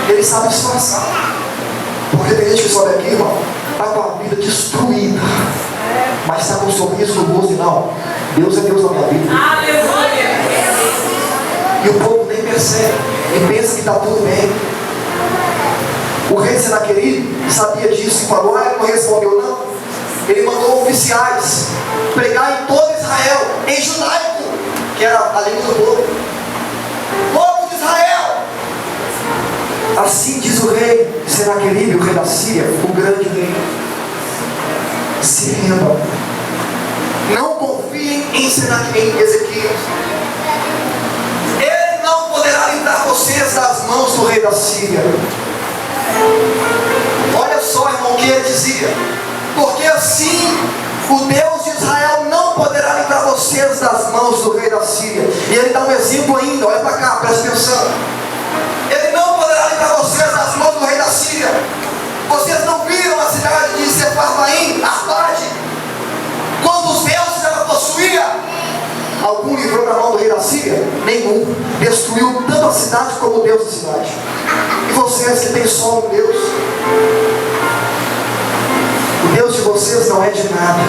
ele sabe disfarçar. Porque tem gente que sobe aqui, irmão, está com a vida destruída, mas está com um sorriso no rosto e não: Deus é Deus na minha vida. Aleluia. E o povo nem percebe e pensa que está tudo bem. O rei Senaqueribe sabia disso e falou: ele não respondeu não. Ele mandou oficiais pregar em todo Israel, em judaico, que era a língua do povo. Povo de Israel! Assim diz o rei Senaqueribe, o rei da Síria, o grande rei: se rendam. Não confiem em Ezequias. Ele não vocês das mãos do rei da Síria. Olha só, irmão, o que ele dizia. Porque assim o Deus de Israel não poderá livrar vocês das mãos do rei da Síria. E ele dá um exemplo ainda, olha para cá, presta atenção. Ele não poderá livrar vocês das mãos do rei da Síria. Vocês não viram a cidade de Sefarvaim, Arpade, quando os deuses ela possuía? Algum livrou da mão do rei da Síria? Nenhum. Destruiu tanto a cidade como o Deus da cidade. E vocês que têm só um Deus, o Deus de vocês não é de nada.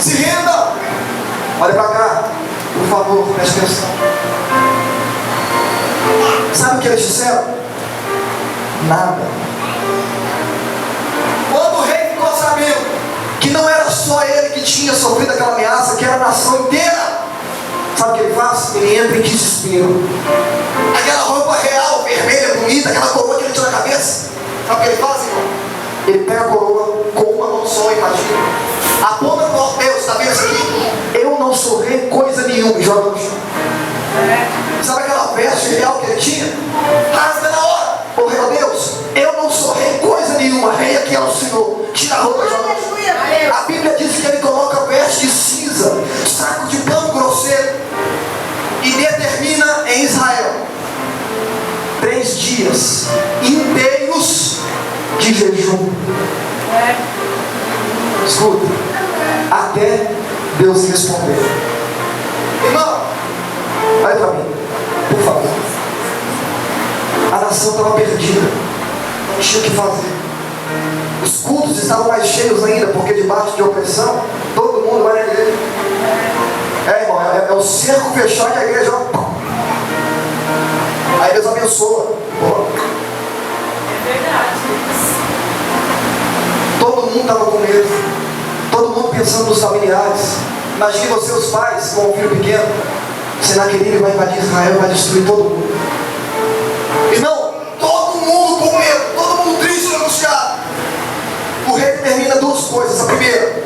Se renda. Olha para cá, por favor, preste atenção. Sabe o que eles disseram? Nada. Quando o rei ficou sabendo que não era só ele que tinha sofrido aquela ameaça, que era a nação inteira, sabe o que ele faz? Ele entra em desespero. Aquela roupa real, vermelha, bonita, aquela coroa que ele tinha na cabeça, sabe o que ele faz, irmão? Ele pega a coroa com uma mão só, imagina. Aponta para o Deus, está vendo isso aqui? Eu não sou rei coisa nenhuma, e joga no chão. Sabe aquela veste real que ele tinha? Rasga na hora. Ô rei, Deus, eu não sou rei coisa nenhuma, rei aqui é o Senhor. Tira a roupa e joga no chão. A Bíblia diz que ele coloca veste de cinza, saco de pano grosseiro, e determina em Israel 3 dias inteiros de jejum. Escuta, até Deus responder. Irmão, olha para mim, por favor. A nação estava perdida, não tinha o que fazer. Os cultos estavam mais cheios ainda, porque debaixo de opressão, todo mundo vai na igreja. Irmão, é o cerco fechado e a igreja. Aí Deus abençoa. É verdade. Todo mundo estava com medo. Todo mundo pensando nos familiares. Imagine você, os pais, com um filho pequeno. Senaqueribe vai invadir Israel, vai destruir todo mundo. Irmão, todo mundo com medo, todo mundo triste, angustiado. O rei determina 2 coisas. A primeira,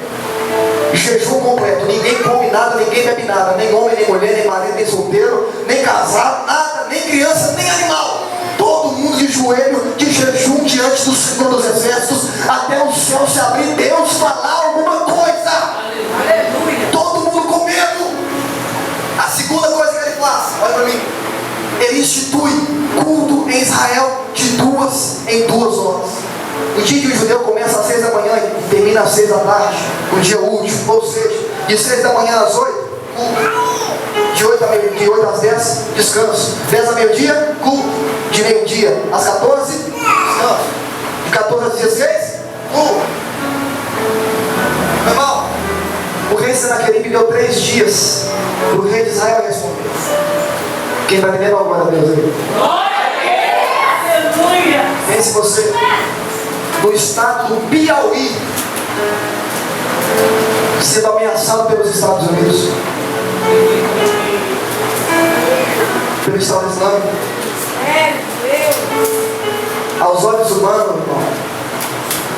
jejum completo. Ninguém come nada, ninguém bebe nada. Nem homem, nem mulher, nem marido, nem solteiro, nem casado, nada, nem criança, nem animal. Todo mundo de joelho, de jejum diante do Senhor dos Exércitos, até o céu se abrir, Deus falar alguma coisa. Aleluia. Todo mundo com medo. A segunda coisa que ele faz, olha para mim, ele institui culto em Israel de 2 em 2 horas. O dia que o judeu começa às 6 da manhã e termina às 6 da tarde, o dia último, ou seja, de 6 da manhã às 8, culto. De 8 às 10, descanso. 10 a meio-dia, culto. De meio-dia às 14, descanso. De 14 às 16, culto. Meu irmão, o rei Senaqueribe deu 3 dias para o rei de Israel responder. Quem vai entender agora, Deus aí? Aleluia. Pense você, no estado do Piauí, sendo ameaçado pelos Estados Unidos, pelo Estado Islâmico. Aos olhos humanos, irmão,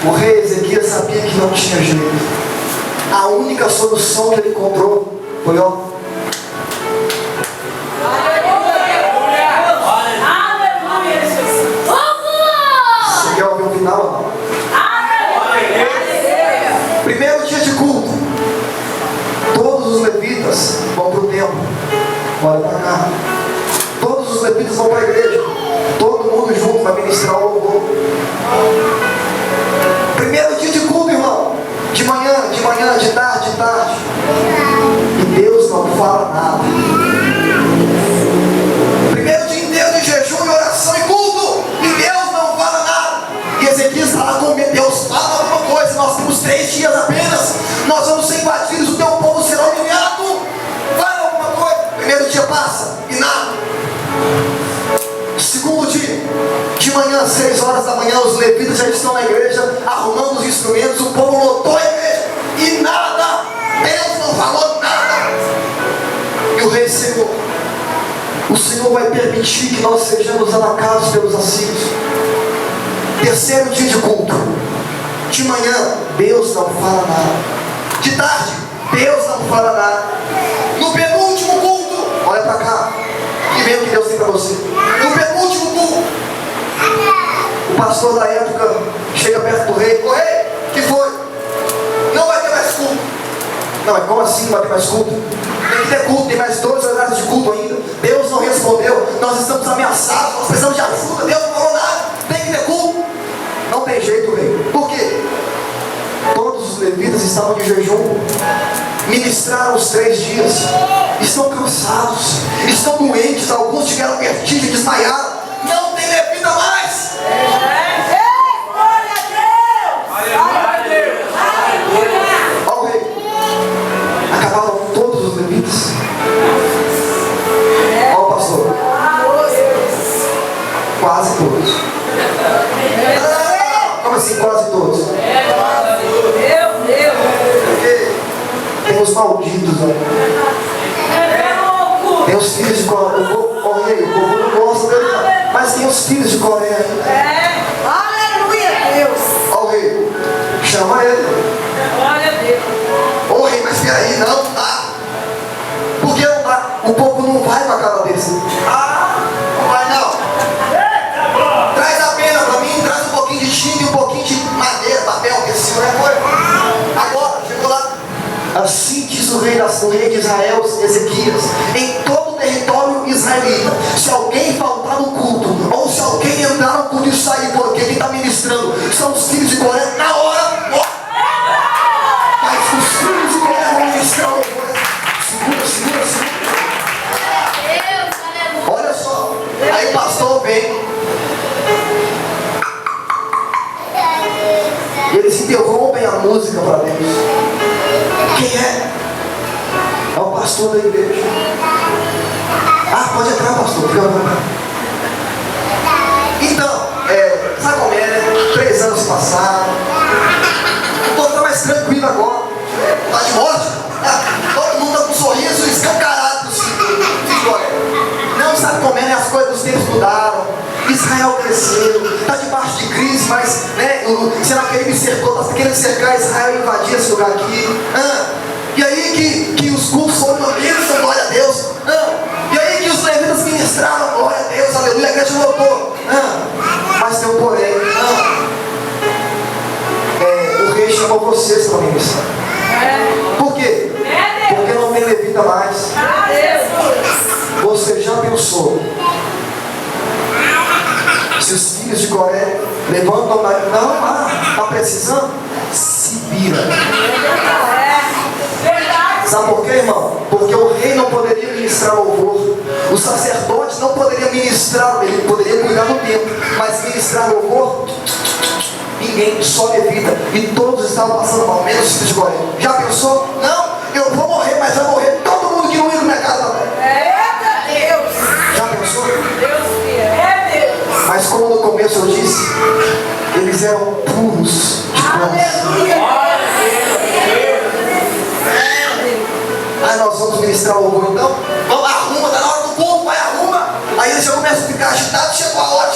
o rei Ezequias sabia que não tinha jeito. A única solução que ele encontrou foi, ó, Aleluia, Jesus. você quer ouvir o final ou não? Primeiro dia de culto, todos os levitas vão para o templo. Olha para cá. Todos os levitas vão para a igreja. Todo mundo junto vai ministrar o louvor. Primeiro dia de culto, irmão. De manhã, de tarde, de tarde. E Deus não fala nada. Primeiro dia inteiro de jejum e oração e culto. E Deus não fala nada. E Ezequias está lá com medo. Deus fala alguma coisa. Nós temos 3 dias apenas. Nós vamos ser invadidos. O teu povo será humilhado. Fala alguma coisa. Primeiro dia passa e nada. Segundo dia, de manhã às 6 horas da manhã, os levitas já estão na igreja, arrumando os instrumentos, o povo lotou a igreja, e nada, Deus não falou nada. E o rei Senhor, o Senhor vai permitir que nós sejamos atacados pelos assírios. Terceiro dia de culto, de manhã, Deus não fala nada. De tarde, Deus não fala nada. No penúltimo culto, olha para cá, que vendo o que Deus tem para você. No penúltimo culto, o pastor da época chega perto do rei. Ô rei, que foi? Não vai ter mais culto. Não, mas como assim não vai ter mais culto? Tem que ter culto, tem mais 2 horários de culto ainda. Deus não respondeu, nós estamos ameaçados, nós precisamos de ajuda, Deus não falou nada, tem que ter culto. Não tem jeito, rei. Por quê? Todos os levitas estavam de jejum, ministraram os 3 dias, estão cansados, estão doentes, alguns tiveram vertigem, desmaiaram. Não tem levita mais. Olha o rei. Acabaram todos os levitas. Olha o pastor. Quase todos. Como assim quase todos? Porque tem os malditos, né? Tem os filhos de Coré. O rei, o povo não gosta dele, não. Mas tem os filhos de Coré ainda. Aleluia, Deus. Olha o rei. Chama ele. Ô rei, mas peraí, não dá. Por que não dá? O povo não vai com a cara desse. Não vai não. Traz a pena pra mim, traz um pouquinho de time, um pouquinho de madeira, papel, que esse senhor é coisa. Agora, chegou lá. Assim diz o rei de Israel, Ezequias, em todo o território israelita, se alguém faltar no culto, ou se alguém entrar no culto e sair, porque quem está ministrando são os filhos de Coré, na hora morre. Mas os filhos de Coré vão ministrar o louvor. Segura. Olha só, aí pastor vem, e eles interrompem a música para Deus. Quem é? É o pastor da igreja. Pode entrar, pastor. Fica à vontade. Então, sabe como é, né? 3 anos passaram. O povo está mais tranquilo agora. Está de morte. Todo mundo está com um sorriso escancarado dos filhos de Coré. Não sabe como é, né? As coisas dos tempos mudaram. Israel cresceu, está debaixo de crise, mas né, será que ele me cercou? Está querendo cercar Israel e invadir esse lugar aqui? E aí que os cultos foram uma bênção, glória a Deus. E aí que os levitas ministraram, glória a Deus, aleluia, a igreja voltou. Mas tem um porém. O rei chamou vocês para ministrar. Por quê? Porque não tem levita mais. Você já pensou? Se os filhos de Coré levantam não, está precisando? Se vira. Sabe por quê, irmão? Porque o rei não poderia ministrar louvor, os sacerdotes não poderiam ministrar, ele poderia cuidar do templo, mas ministrar louvor, ninguém, só levita, e todos estavam passando mal, menos os filhos de Coré. Já pensou? Não, eu vou morrer, mas vai morrer todo mundo que não ir na minha casa também. Já pensou? Mas como no começo eu disse, eles eram puros de coração. Aí nós vamos ministrar o louvor então. Vamos, arruma, tá na hora do culto, vai, arruma. Aí eles já começam a ficar agitados, chegou a hora,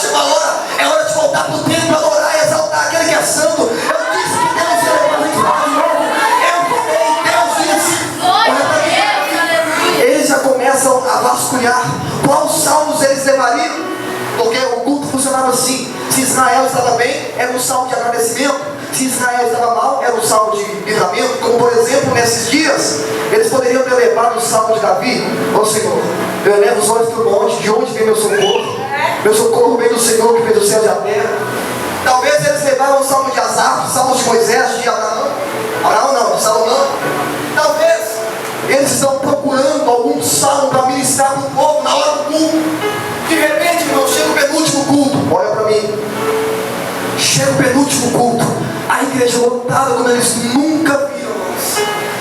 é hora de voltar pro templo, adorar e exaltar aquele que é santo. Eu disse que Deus ia levar a gente lá de novo. Eu falei, Deus disse. Olha pra mim. Eles já começam a vasculhar quais salmos eles levariam. Porque o culto funcionava assim: se Israel estava bem, era um salmo de agradecimento; se Israel estava mal, era um salmo de livramento. Como por exemplo, nesses dias, eles poderiam ter levado o salmo de Davi: ó Senhor, eu levo os olhos para o monte, de onde vem meu socorro? Meu socorro vem do Senhor que fez o céu e a terra. Talvez eles levaram o salmo de Asaf, o salmo de Moisés, de Abraão, de Salomão. Talvez eles estão procurando algum salmo para ministrar para o povo na hora do culto. De repente, irmão, chega o penúltimo culto. Olha para mim. Chega o penúltimo culto. A igreja lotada como eles nunca viram.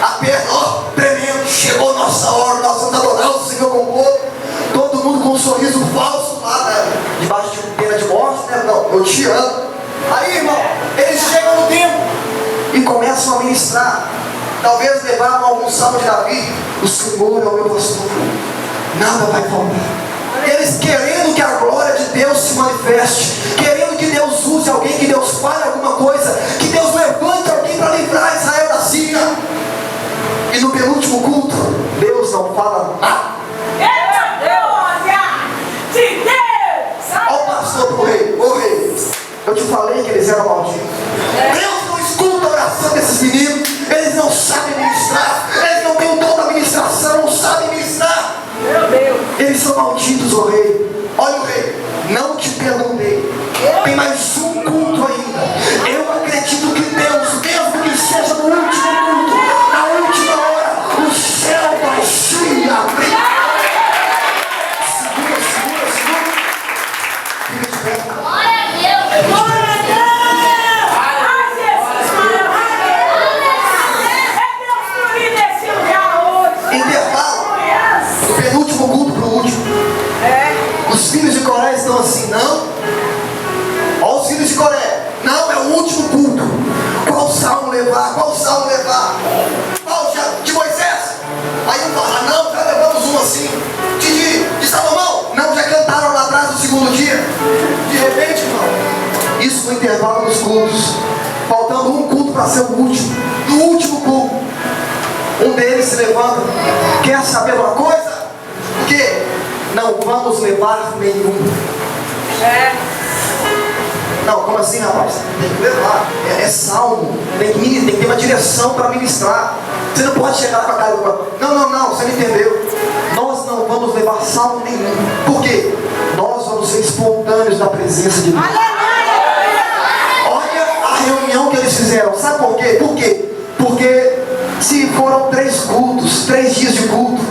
A perna, ó, tremendo. Chegou nossa hora, nós vamos adorar o Senhor com o povo. Todo mundo com um sorriso falso lá, né? Debaixo de pena de morte, né? Não, eu te amo. Aí, irmão, eles chegam no templo e começam a ministrar. Talvez levaram algum salmo de Davi: o Senhor é o meu pastor, nada vai faltar. Eles querendo que a glória de Deus se manifeste, querendo que Deus use alguém, que Deus fale alguma coisa, que Deus levante alguém para livrar Israel da Síria. E no penúltimo culto, Deus não fala nada. Eu te falei que eles eram malditos. Deus não escuta a oração desses meninos. Eles não sabem ministrar. Eles não têm o dom da ministração, não sabem ministrar. Meu Deus. Eles são malditos, ó rei. Olha o rei, não te perguntei. Tem mais um culto ainda. Eu acredito que Deus, mesmo que seja no último culto, na última hora, o céu vai se abrir. Glória a Deus! Glória a Deus! Ai, Jesus, é Deus fluir nesse lugar hoje. Intervalo. Do penúltimo culto para o último. Os filhos de Coré estão assim, não? Olha os filhos de Coré. Não, é o último culto. Qual salmo levar? Qual salmo levar? Qual de Moisés? Aí um fala, não, já levamos um assim. De Salomão? Não, já cantaram lá atrás no segundo dia. De repente, irmão, isso no intervalo dos cultos. Faltando um culto para ser o último. No último culto, um deles se levanta. Quer saber uma coisa? O quê? Não vamos levar nenhum. Não, como assim, rapaz? Tem que levar. É salmo. Tem que ter uma direção para ministrar. Você não pode chegar com a cara do... Não, você não entendeu. Nós não vamos levar salmo nenhum. Por quê? Nós vamos ser espontâneos na presença de Deus. Olha a reunião que eles fizeram. Sabe por quê? Por quê? Porque se foram 3 cultos, 3 dias de culto,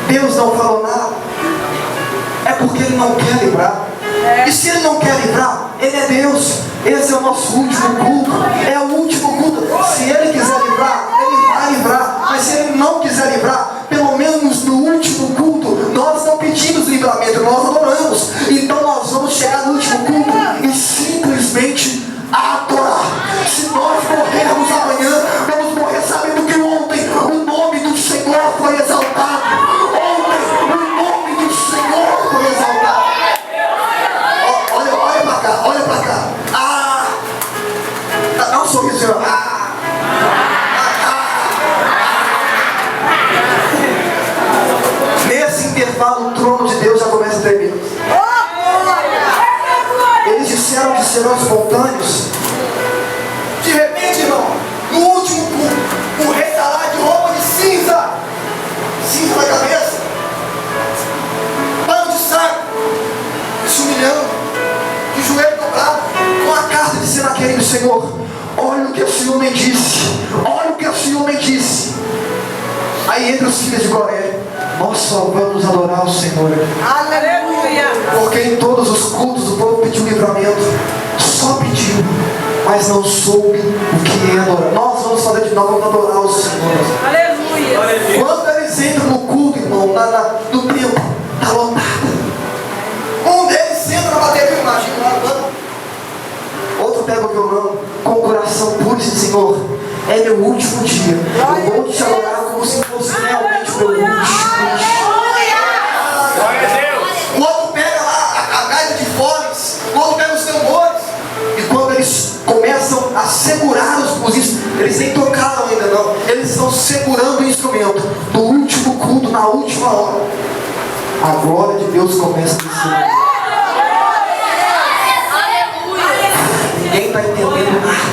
Deus não falou nada. É porque Ele não quer livrar. E se Ele não quer livrar, Ele é Deus. Esse é o nosso último culto. É o último culto. Se Ele quiser livrar, Ele vai livrar. Mas se Ele não quiser livrar, pelo menos no último culto, nós não pedimos livramento, nós adoramos. Então nós vamos chegar no último culto e simplesmente adorar. Se nós morrermos amanhã, vamos morrer sabendo que ontem o nome do Senhor foi exaltado. Olha pra cá. Dá um sorriso. Nesse intervalo, o trono de Deus já começa a tremer. Eles disseram que serão espontâneos. De repente, irmão, no último culto, o rei está lá de roupa de cinza. Cinza na cabeça. Pano de saco. Se humilhando. De joelho dobrado, com a carta de Senaqueribe, Senhor, olha o que esse homem disse, olha o que esse homem disse. Aí entre os filhos de Coré, nós só vamos adorar o Senhor. Aleluia. Porque em todos os cultos o povo pediu livramento, só pediu, mas não soube o que é adorar. Nós vamos fazer de novo, vamos adorar o Senhor. Aleluia. Quando eles entram no culto, irmão, no templo, está lotado. Um deles entra na bateria, imagina lá no banco. Outro pega o violão com o coração puro e diz, Senhor, é meu último dia. Eu vou te adorar como se fosse realmente meu último dia. O outro pega lá a gaita de fones, o outro pega os tambores. E quando eles começam a segurar os instrumentos, eles nem tocaram ainda não, eles estão segurando o instrumento do último culto, na última hora. A glória de Deus começa a descer. Ninguém está entendendo nada.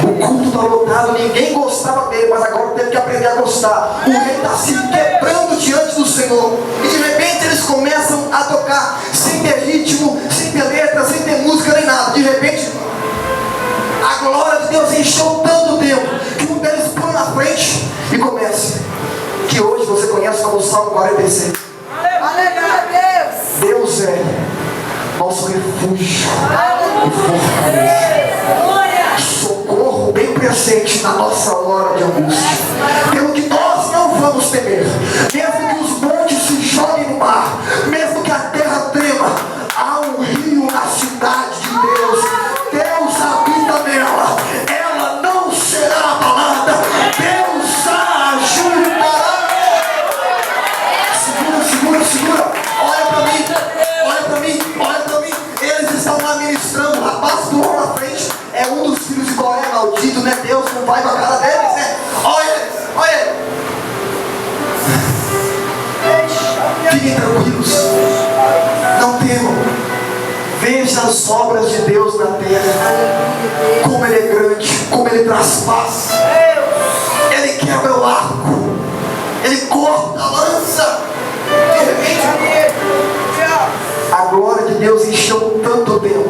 O culto está lotado, ninguém gostava dele, mas agora teve que aprender a gostar. O rei está se quebrando diante do Senhor. E de repente eles começam a tocar sem ter ritmo, sem ter letra, sem ter música nem nada. De repente, a glória de Deus encheu tanto tempo que um deles põe na frente e começa. Que hoje você conhece como Salmo 46. Aleluia. Deus é nosso refúgio e fortaleza, socorro bem presente na nossa hora de angústia, pelo que nós não vamos temer, mesmo que os montes se joguem no mar, mesmo que a terra trema, há um rio na cidade de Deus, Deus habita nela, ela não será abalada, Deus a ajudará. Segura, olha pra mim, eles estão lá ministrando, o rapaz do lá na frente é um dos filhos de Coré, maldito, né? Deus não vai com a cara deles, né? Olha ele. Fiquem tranquilos, não temam, Veja as obras de Deus na terra. Como Ele é grande, como Ele traz paz. Ele quebra o arco. Ele corta a lança. De repente, a glória de Deus encheu tanto tempo,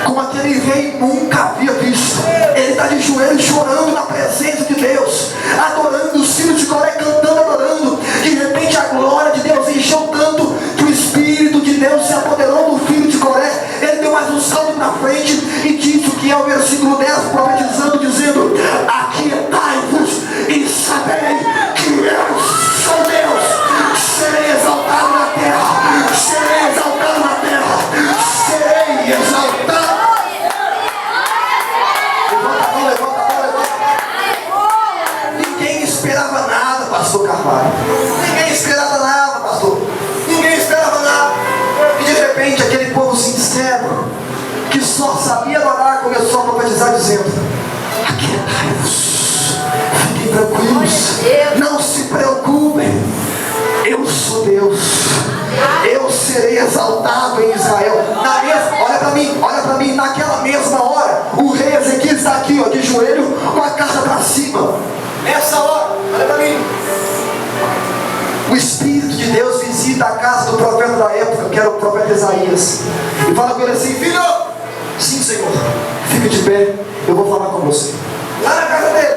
como aquele rei nunca havia visto. Ele está de joelhos chorando na presença de Deus, adorando, os filhos de Coré cantando, adorando. De repente a glória de Deus encheu tanto que o Espírito de Deus se apoderou do filho de Coré. Ele deu mais um salto para frente e disse o que é o versículo 10, profetizando, dizendo: aquietai-vos e sabei que eu sou Deus. Serei exaltado na terra, serei exaltado na terra, serei exaltado. Levanta a mão, levanta a mão. Ninguém esperava nada, pastor Carvalho. Ninguém esperava nada, pastor. Ninguém esperava nada. E de repente aquele povo sincero, que só sabia adorar, começou a profetizar dizendo: aquietai-vos, fiquem tranquilos, não se preocupem, eu sou Deus, eu serei exaltado em Israel. Olha para mim, naquela mesma hora, o rei Ezequias está aqui, ó, de joelho, com a cara para cima. Nessa hora, olha para mim, o Espírito de Deus visita a casa do profeta da época, que era o profeta Isaías, e fala com ele assim: filho, sim, Senhor, fica de pé, eu vou falar com você. Lá na casa dele,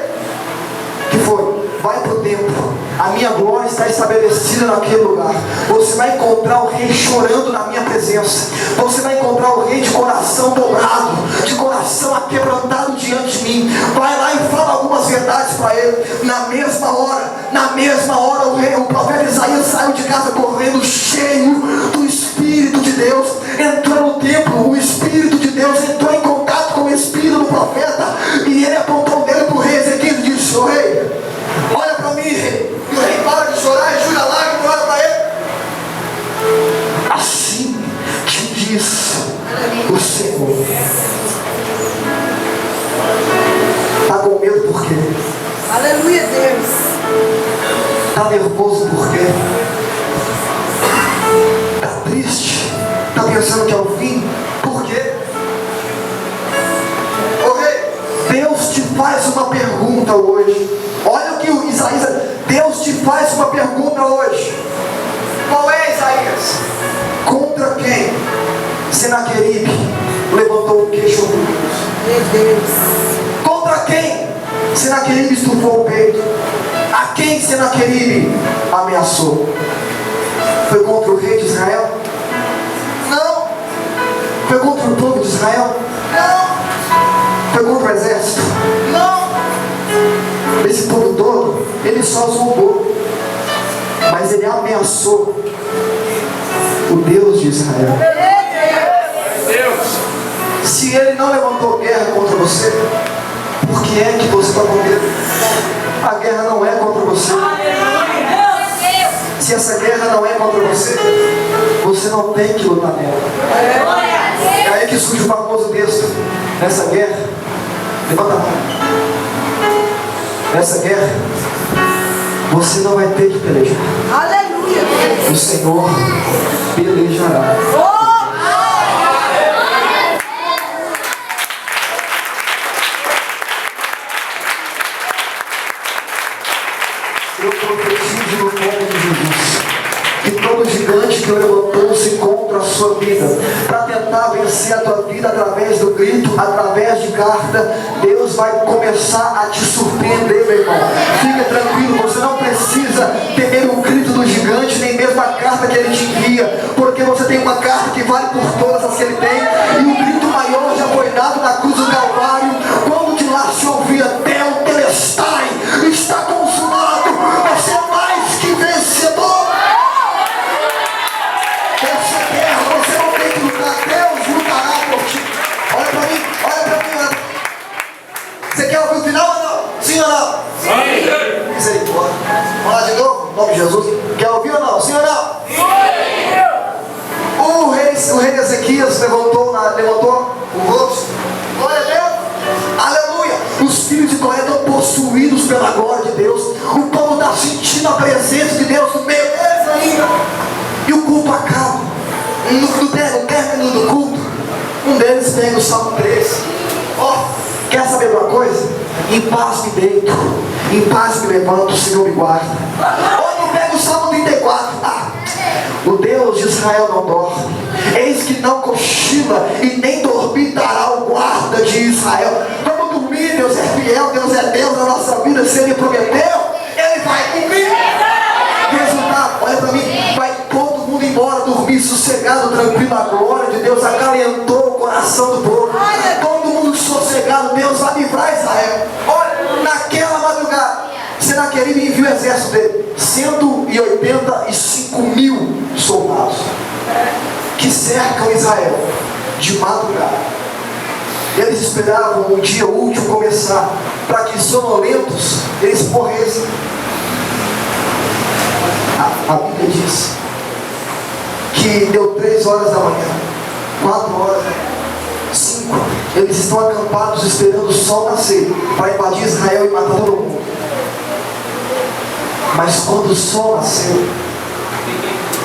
que foi: vai para o templo, a minha glória está estabelecida naquele lugar. Você vai encontrar o rei chorando na minha presença. Você vai encontrar o rei de coração dobrado, de coração aquebrantado diante de mim. Vai lá e fala algumas verdades para ele. Na mesma hora, o profeta Isaías saiu de casa correndo, cheio do Espírito de Deus. Entrou no templo, o Espírito de Deus entrou em contato com o Espírito do profeta, e ele apontou o dedo para o rei Ezequias e disse: ô rei, olha para mim, rei. E o rei para de chorar e jura lágrimas, olha para ele. Assim te diz o Senhor. Está com medo por quê? Aleluia, Deus. Está nervoso por quê? Está triste? Está pensando que é o fim? Por quê? Ô rei, Deus te faz uma pergunta hoje. Olha o que o Isaías... Deus te faz uma pergunta hoje. Qual é, Isaías? Contra quem Senaqueribe levantou o queixo orgulhoso? Meu Deus. Contra quem Senaqueribe estufou o peito? A quem Senaqueribe ameaçou? Foi contra o rei de Israel? Não. Foi contra o povo de Israel? Não. Foi contra o exército? Não. Esse povo todo, ele só zombou, mas ele ameaçou o Deus de Israel. Se ele não levantou guerra contra você, por que é que você está com medo? A guerra não é contra você. Se essa guerra não é contra você, você não tem que lutar nela. É aí que surge o famoso texto: nessa guerra, levanta a mão. Nessa guerra, você não vai ter que pelejar. Aleluia. O Senhor pelejará. Eu profetizo no nome de Jesus que todo gigante que levantou-se contra a sua vida, para tentar vencer a tua vida através do grito, através de carta, Deus vai começar a te surpreender, meu irmão. Fica tranquilo, você não precisa temer o grito do gigante, nem mesmo a carta que ele te envia, porque você tem uma carta que vale por todas as que ele tem, e o grito maior já foi dado na cruz do Calvário, quando de lá se ouvia: Tel Telestai, está consumado. Você é mais que vencedor. Essa guerra você não tem que lutar, Deus lutará por ti. Olha para mim, olha. Você quer ouvir o final ou não? Sim ou não? Sim. Misericórdia. Vamos lá de novo, em nome de Jesus. Quer ouvir ou não? Sim ou não? Sim. O rei Ezequias levantou o rosto. Glória a Deus. Aleluia. Os filhos de Coré estão possuídos pela glória de Deus. O povo está sentindo a presença de Deus no meio deles ainda. E o culto acaba. No término do culto, um deles pega o Salmo 13. Quer saber de uma coisa? Em paz me deito, em paz me levanto, o Senhor me guarda. Ou não pega o Salmo 34. O Deus de Israel não dorme, eis que não cochila e nem dormir dará o guarda de Israel. Vamos dormir, Deus é fiel, Deus é Deus na nossa vida. Se Ele prometeu, Ele vai cumprir. Resultado, olha para mim, vai todo mundo embora dormir sossegado, tranquilo. A glória de Deus acalentou o coração do povo. Todo mundo sossegado, Deus vai livrar Israel. Olha, naquela madrugada, Senaqueribe enviou o exército dele, 185 mil soldados, que cercam Israel de madrugada. Eles esperavam o dia útil começar, para que sonolentos eles morressem. A Bíblia diz que deu 3 horas da manhã, 4 horas, 5, eles estão acampados esperando o sol nascer para invadir Israel e matar todo mundo. Mas quando o sol nasceu,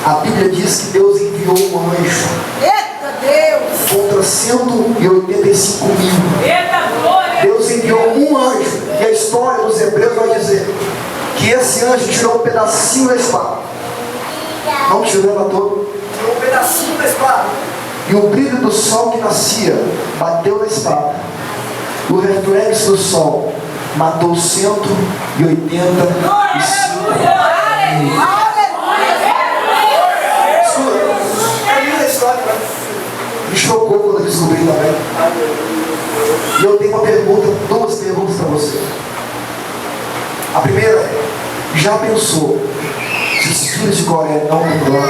a Bíblia diz que Deus enviou um anjo. Eita Deus! Contra 185 mil. Eita glória! Deus enviou um anjo. E a história dos Hebreus vai dizer que esse anjo tirou um pedacinho da espada. Não tirou ela toda, tirou um pedacinho da espada. E o brilho do sol que nascia bateu na espada. O reflexo do sol matou 185 mil. A história me chocou quando eu descobri também. E eu tenho uma pergunta, 2 perguntas para você. A primeira é: já pensou se os filhos de Coré não perdoam?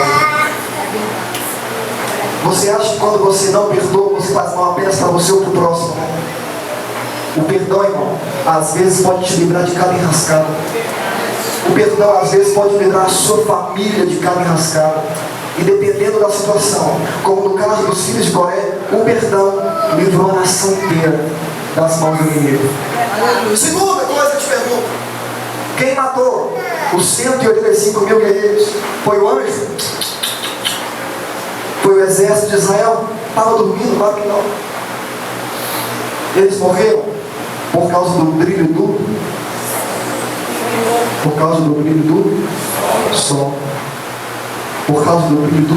Você acha que quando você não perdoa, você faz mal apenas para você ou para o próximo? O perdão, irmão, às vezes pode te livrar de cada enrascada. O perdão às vezes pode livrar a sua família de cada enrascada. E dependendo da situação, como no caso dos filhos de Coré, o perdão livrou a nação inteira das mãos do inimigo. Segunda coisa que eu te pergunto: quem matou os 185 mil guerreiros? Foi o anjo? Foi o exército de Israel? Estava dormindo? Claro que não. Eles morreram por causa do brilho do sol. Por causa do brilho do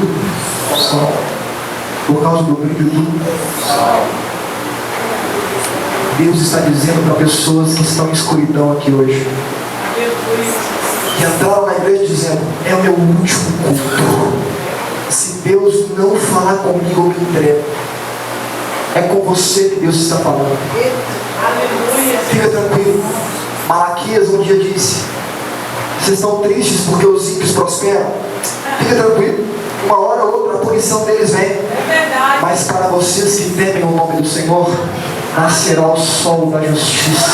sol. Por causa do brilho do sol. Deus está dizendo para pessoas que estão em escuridão aqui hoje, que entraram na igreja dizendo: é o meu último culto. Se Deus não falar comigo, eu me entrego. É com você que Deus está falando. Fica tranquilo. Malaquias um dia disse: vocês estão tristes porque os ímpios prosperam? Fica tranquilo. Uma hora ou outra a punição deles vem. Mas para vocês que temem o nome do Senhor, nascerá o sol da justiça.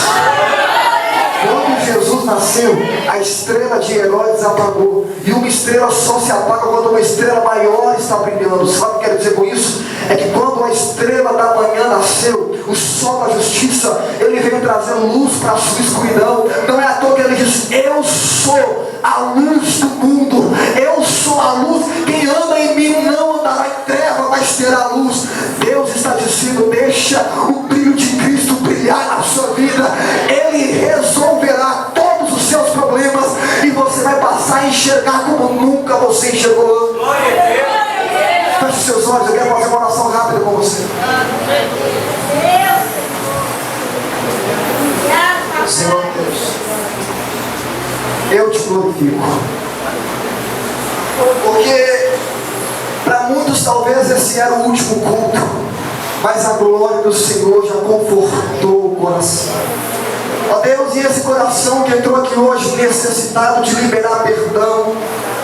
Quando Jesus nasceu, a estrela de Herodes apagou. E uma estrela só se apaga quando uma estrela maior está brilhando. Sabe o que quero dizer com isso? É que quando a estrela da manhã nasceu, o sol da justiça, ele veio trazendo luz para a sua escuridão. Não é à toa que ele diz: eu sou a luz do mundo. Eu sou a luz. Quem anda em mim não andará em treva, mas terá luz. Deus está dizendo: deixa o brilho de Cristo brilhar na sua vida. Ele resolverá todos os seus problemas e você vai passar a enxergar como nunca você enxergou. Feche seus olhos, eu quero fazer uma oração rápida com você. Senhor Deus, eu te glorifico, porque para muitos talvez esse era o último culto, mas a glória do Senhor já confortou o coração. Ó Deus, e esse coração que entrou aqui hoje necessitado de liberar perdão,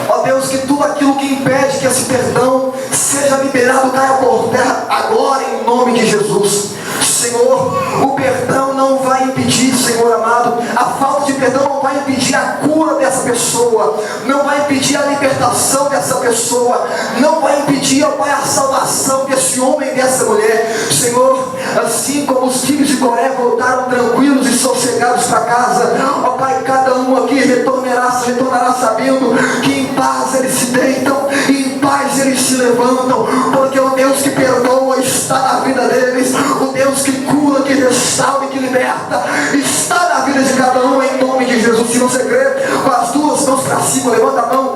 ó Deus, que tudo aquilo que impede que esse perdão seja liberado caia por terra agora, em nome de Jesus. Senhor, o perdão não vai impedir, Senhor amado, a falta de perdão não vai impedir a cura dessa pessoa, não vai impedir a libertação dessa pessoa, não vai impedir, ó Pai, a salvação desse homem e dessa mulher. Senhor, assim como os filhos de Coré voltaram tranquilos e sossegados para casa, ó Pai, cada um aqui retornará sabendo que em paz eles se deitam e em paz eles se levantam, porque o Deus que perdoa está na vida deles, o Deus que cura, que restaura e que liberta está na vida de cada um, em nome de Jesus. Se você crê, com as duas mãos para cima, levanta a mão